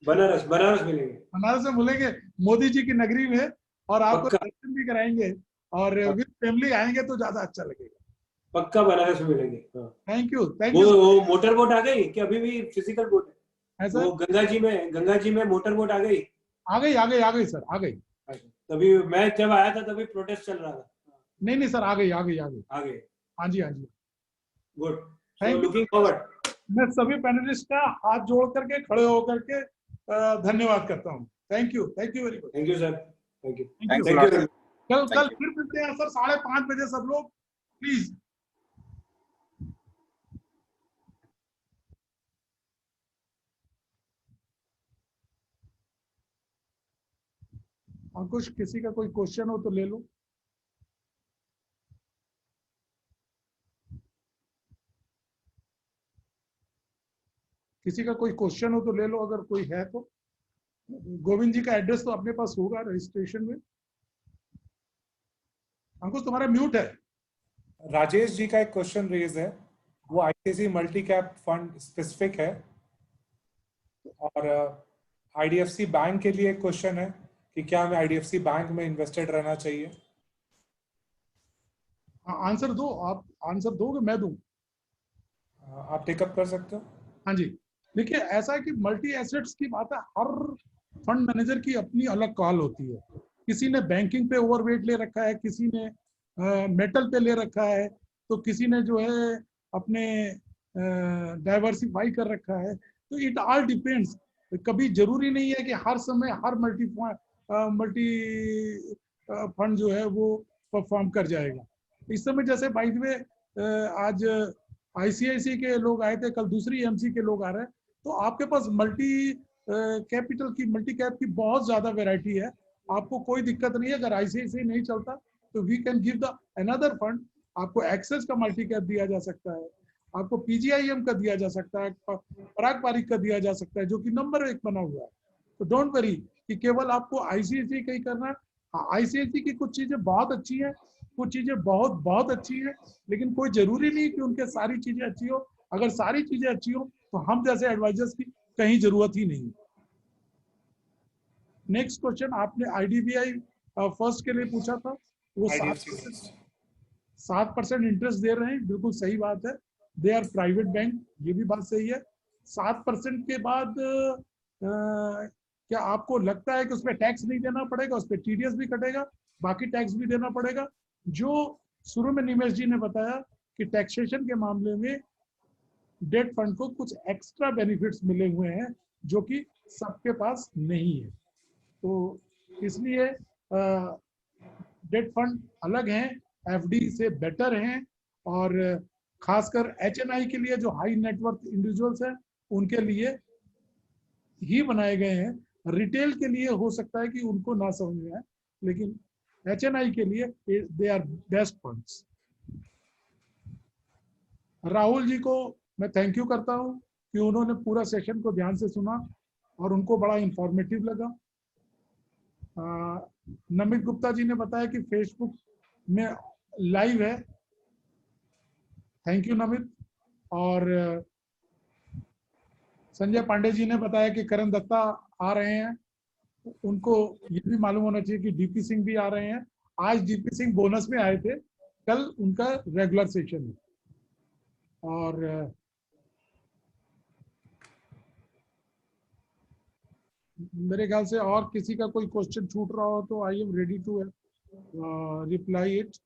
बनारस मिलेंगे. बनारस में मिलेंगे, मोदी जी की नगरी में, और आपको दर्शन भी कराएंगे और विद फैमिली आएंगे तो ज्यादा अच्छा लगेगा. पक्का बनारस में मिलेंगे. Thank you, thank you. वो मोटर बोट आ गई कि अभी भी फिजिकल बोट है? सर वो गंगा जी में मोटर बोट आ गई? आ गई सर, आ गई. तभी मैं जब आया था तभी प्रोटेस्ट चल रहा था. नहीं सर, आ गई. हाँ जी. Good. Thank you. Looking forward. मैं सभी पैनलिस्ट का हाथ जोड़ करके, खड़े होकर के धन्यवाद करता हूँ. Thank you very much. Thank you sir. Thank you. कल फिर मिलते हैं सर 5:30 बजे. सब लोग प्लीज. अंकुश, किसी का कोई क्वेश्चन हो तो ले लो. किसी का कोई क्वेश्चन हो तो ले लो, अगर कोई है तो. गोविंद जी का एड्रेस तो अपने पास होगा रजिस्ट्रेशन में. अंकुश तुम्हारा म्यूट है। राजेश जी का एक क्वेश्चन रेज है, वो ICICI multi cap fund specific है, और आईडीएफसी बैंक के लिए एक क्वेश्चन है कि क्या हमें आईडीएफसी बैंक में इन्वेस्टेड रहना चाहिए। आंसर दो, आप आंसर दोगे मैं दूं? आप टेकअप कर सकते हो। हाँ जी, देखिए ऐसा है कि मल्टी एसेट्स की बात है, हर फंड मैनेजर की अपनी अलग कॉल होती है। किसी ने बैंकिंग पे ओवरवेट ले रखा है, किसी ने मेटल पे ले रखा है, तो किसी ने जो है अपने डाइवर्सिफाई कर रखा है। तो इट ऑल डिपेंड्स। कभी जरूरी नहीं है कि हर समय हर मल्टी फंड जो है वो परफॉर्म कर जाएगा। इस समय जैसे बाय द वे आज आईसीआईसी के लोग आए थे, कल दूसरी एमसी के लोग आ रहे हैं, तो आपके पास मल्टी कैप की बहुत ज्यादा वैरायटी है। आपको कोई दिक्कत नहीं है, अगर आईसीआईसी नहीं चलता तो we can give the another fund. आपको एक्सेस का मल्टी कैप दिया जा सकता है, आपको पीजीआईएम का दिया जा सकता है, पराग पारिक का दिया जा सकता है, जो कि नंबर 1 बना हुआ है। तो डोंट वरी कि केवल आपको आईसीआईसी का ही करना है। आईसीआईसी की कुछ चीजें बहुत अच्छी हैं, कुछ चीजें बहुत बहुत अच्छी हैं, लेकिन कोई जरूरी नहीं कि उनके सारी चीजें अच्छी हो। अगर सारी चीजें अच्छी हो तो हम जैसे एडवाइजर्स की कहीं जरूरत ही नहीं। नेक्स्ट क्वेश्चन आपने आईडीबीआई फर्स्ट के लिए पूछा था, वो 7% इंटरेस्ट दे रहे हैं, बिल्कुल सही बात है। दे आर प्राइवेट बैंक, ये भी बात सही है। 7% के बाद क्या आपको लगता है कि उसमें टैक्स नहीं देना पड़ेगा? उस पर टीडीएस भी कटेगा, बाकी टैक्स भी देना पड़ेगा। जो शुरू में निमेश जी ने बताया कि टैक्सेशन के मामले में डेट फंड को कुछ एक्स्ट्रा बेनिफिट्स मिले हुए हैं जो कि सबके पास नहीं है। तो इसलिए डेट फंड अलग हैं, एफडी से बेटर हैं, और खासकर एचएनआई के लिए जो हाई नेटवर्थ इंडिविजुअल्स हैं उनके लिए ही बनाए गए हैं। रिटेल के लिए हो सकता है कि उनको ना समझ में आए, लेकिन एचएनआई के लिए they are best funds. Rahul ji को मैं थैंक यू करता हूं कि उन्होंने पूरा सेशन को ध्यान से सुना और उनको बड़ा इंफॉर्मेटिव लगा। नमित गुप्ता जी ने बताया कि फेसबुक में लाइव है, थैंक यू नमित। और संजय पांडे जी ने बताया कि करण दत्ता आ रहे हैं, उनको ये भी मालूम होना चाहिए कि डीपी सिंह भी आ रहे हैं। आज डीपी सिंह बोनस में आए थे, कल उनका रेगुलर सेशन है। और मेरे ख्याल से और किसी का कोई क्वेश्चन छूट रहा हो तो I am ready to reply it.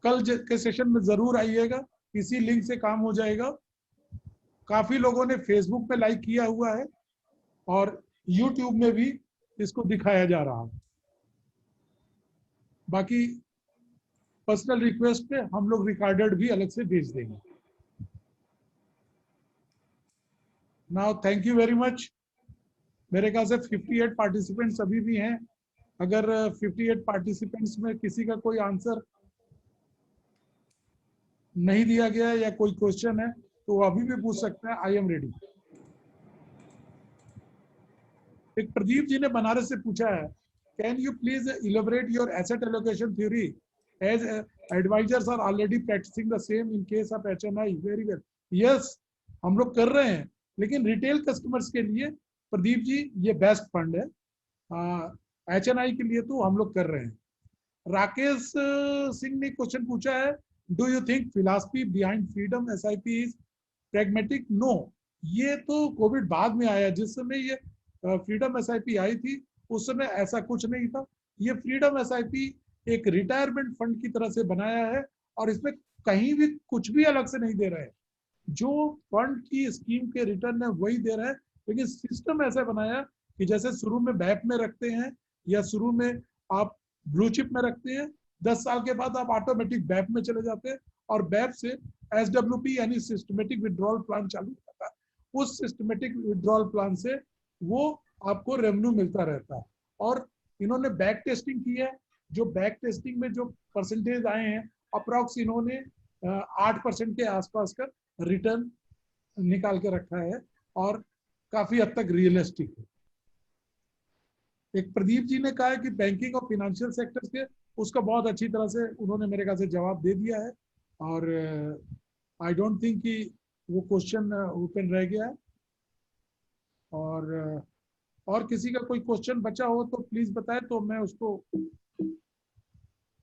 कल के सेशन में जरूर आइएगा, इसी लिंक से काम हो जाएगा। काफी लोगों ने फेसबुक पे लाइक किया हुआ है और यूट्यूब में भी इसको दिखाया जा रहा है। बाकी पर्सनल रिक्वेस्ट पे हम लोग रिकॉर्डेड भी अलग से भेज देंगे। Now thank you very much. मेरे ख्याल से 58 पार्टिसिपेंट्स अभी भी हैं। अगर 58 पार्टिसिपेंट्स में किसी का कोई आंसर नहीं दिया गया या कोई क्वेश्चन है तो वो अभी भी पूछ सकते हैं। I am ready. एक प्रदीप जी ने बनारस से पूछा है, can you please elaborate your asset allocation theory as advisors are already practicing the same in case of HNI. Very well, yes हम लोग कर रहे हैं, लेकिन रिटेल कस्टमर्स के लिए प्रदीप जी ये बेस्ट फंड है। एचएनआई के लिए तो हम लोग कर रहे हैं। राकेश सिंह ने क्वेश्चन पूछा है, do you think philosophy behind freedom SIP is pragmatic? No, ये तो कोविड बाद में आया। जिस समय ये फ्रीडम एसआईपी आई थी उस समय ऐसा कुछ नहीं था। ये फ्रीडम एसआईपी एक रिटायरमेंट फंड की तरह से बनाया है और इसमें कहीं भी कुछ भी अलग से नहीं दे रहे हैं। जो फंड की स्कीम के रिटर्न है वही दे रहे हैं, लेकिन सिस्टम ऐसा बनाया कि जैसे शुरू में बैप में रखते हैं या शुरू में आप ब्लू चिप में रखते हैं, 10 साल के बाद आप ऑटोमेटिक बैप में चले जाते हैं और बैप से एसडब्ल्यूपी यानी सिस्टमेटिक विड्रॉल प्लान चालू होता है। उस सिस्टमेटिक विड्रॉल प्लान से वो आपको रेवेन्यू मिलता रहता है। और इन्होंने बैक टेस्टिंग की है, जो बैक टेस्टिंग में जो परसेंटेज आए हैं अप्रॉक्स इन्होंने 8% के आसपास का रिटर्न निकाल के रखा है और काफी हद तक रियलिस्टिक है। एक प्रदीप जी ने कहा है कि बैंकिंग और फिनेंशियल सेक्टर के, उसका बहुत अच्छी तरह से उन्होंने मेरे ख्याल से जवाब दे दिया है, और आई डोंट थिंक कि वो क्वेश्चन ओपन रह गया है। और किसी का कोई क्वेश्चन बचा हो तो प्लीज बताएं, तो मैं उसको।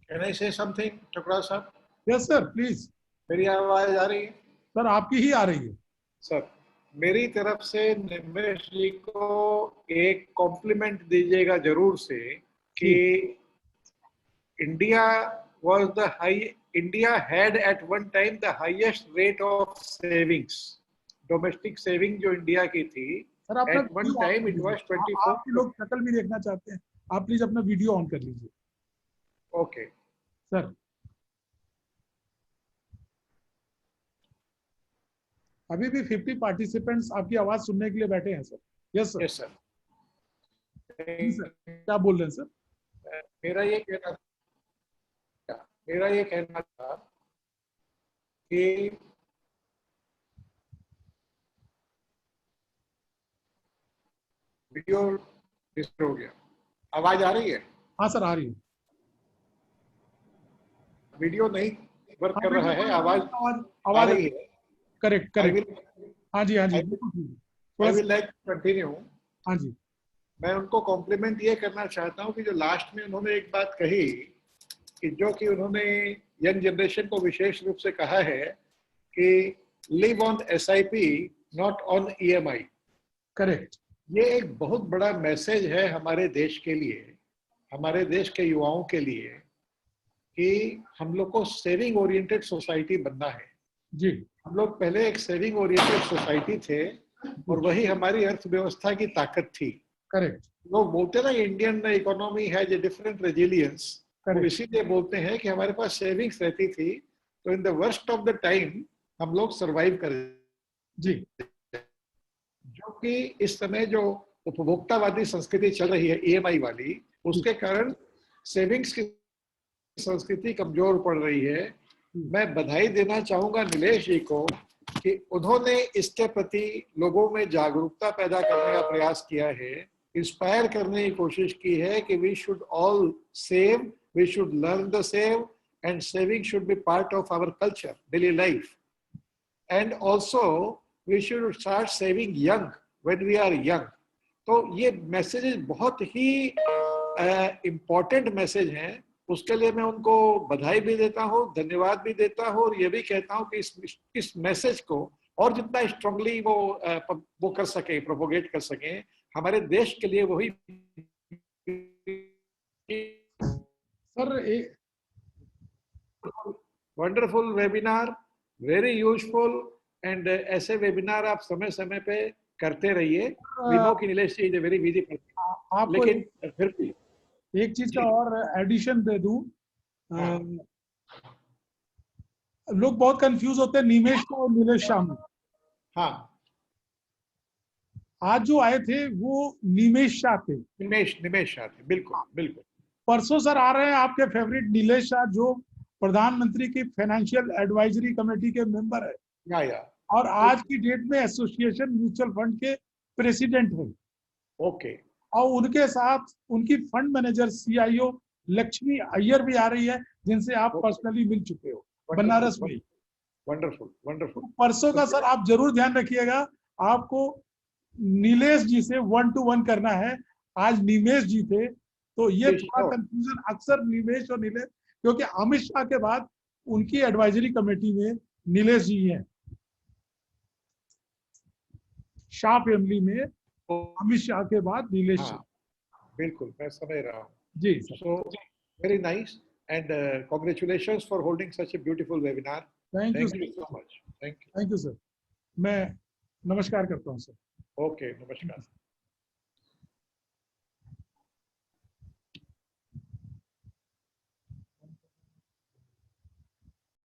Can I say something, टुकड़ा साहब? Yes sir, please. मेरी आवाज आ रही है? सर आपकी ही आ रही है। सर, मेरी तरफ से निमेश जी को एक कॉम्प्लीमेंट दीजिएगा जरूर से कि India had at one time the highest rate of savings. Domestic saving जो इंडिया की थी, सर अपना at one time it was 24. आप लोग शक्ल भी देखना चाहते हैं, आप प्लीज अपना वीडियो ऑन कर लीजिए। ओके सर अभी भी 50 पार्टिसिपेंट्स आपकी आवाज सुनने के लिए बैठे हैं sir. Yes sir. Yes sir. क्या बोल रहे हैं सर? मेरा ये कहना था कि वीडियो डिस्टर्ब हो गया। आवाज आ रही है? हाँ सर आ रही है। वीडियो नहीं वर्क कर रहा है, आवाज आ रही है। Correct correct. हाँ जी हाँ जी, आई विल लाइक कंटिन्यू। हाँ जी। मैं उनको कॉम्प्लीमेंट ये करना चाहता हूँ कि जो लास्ट में उन्होंने एक बात कही कि जो कि उन्होंने यंग जनरेशन को विशेष रूप से कहा है कि live on SIP not on EMI। Correct. ये एक बहुत बड़ा मैसेज है हमारे देश के लिए, हमारे देश के युवाओं के लिए, कि हम लोग को सेविंग ओरिएंटेड सोसाइटी बनना है जी। हम लोग पहले एक सेविंग ओरिएंटेड सोसाइटी थे और वही हमारी अर्थव्यवस्था की ताकत थी। करेक्ट। लोग बोलते ना Indian economy has a different resilience, वो इसीलिए बोलते हैं कि हमारे पास सेविंग्स रहती थी तो in the worst of the time हम लोग सरवाइव कर जी। जो कि इस समय जो उपभोक्तावादी संस्कृति चल रही है EMI वाली, उसके कारण सेविंग्स की संस्कृति कमजोर पड़ रही है। मैं बधाई देना चाहूंगा नीलेश जी को कि उन्होंने इसके प्रति लोगों में जागरूकता पैदा करने का प्रयास किया है, इंस्पायर करने की कोशिश की है कि we should all save, we should learn the save and saving should be part of our culture, daily life, and also we should start saving young when we are young. तो ये messages बहुत ही important message हैं। उसके लिए मैं उनको बधाई भी देता हूँ, धन्यवाद भी देता हूँ, और ये भी कहता हूँ कि इस मैसेज को और जितना स्ट्रांगली वो कर सके, प्रोपोगेट कर सके हमारे देश के लिए, वही sir wonderful webinar, very useful, and ऐसे वेबिनार आप समय समय पे करते रहिए। वी नो कि Nilesh ji is a very busy person, लेकिन फिर भी एक चीज का और एडिशन दे दूं। लोग बहुत कंफ्यूज होते हैं निमेश शाह और नीलेश शाह में। हाँ, आज जो आए थे वो निमेश शाह थे। निमेश शाह थे, बिल्कुल बिल्कुल। परसों सर आ रहे हैं आपके फेवरेट नीलेश शाह, जो प्रधानमंत्री की फाइनेंशियल एडवाइजरी कमेटी के मेंबर है, या और आज की डेट में एसोसिएशन म्यूचुअल फंड के प्रेसिडेंट है। ओके। और उनके साथ उनकी fund manager CIO Lakshmi Iyer भी आ रही है, जिनसे आप पर्सनली मिल चुके हो बनारस में। Wonderful wonderful. परसों का सर आप जरूर ध्यान रखिएगा, आपको नीलेश जी से 1-to-1 करना है। आज निमेश जी थे, तो ये थोड़ा कंफ्यूजन अक्सर निमेश और नीलेश, क्योंकि अमित शाह के बाद उनकी एडवाइजरी कमेटी में नीलेश जी हैं। शाह फैमिली में अमित शाह के बाद नीलेश शाह। बिल्कुल, मैं समझ रहा हूँ जी। So very nice and congratulations for holding such a beautiful webinar. Thank you so much. Thank you sir. मैं नमस्कार करता हूँ सर। ओके, नमस्कार।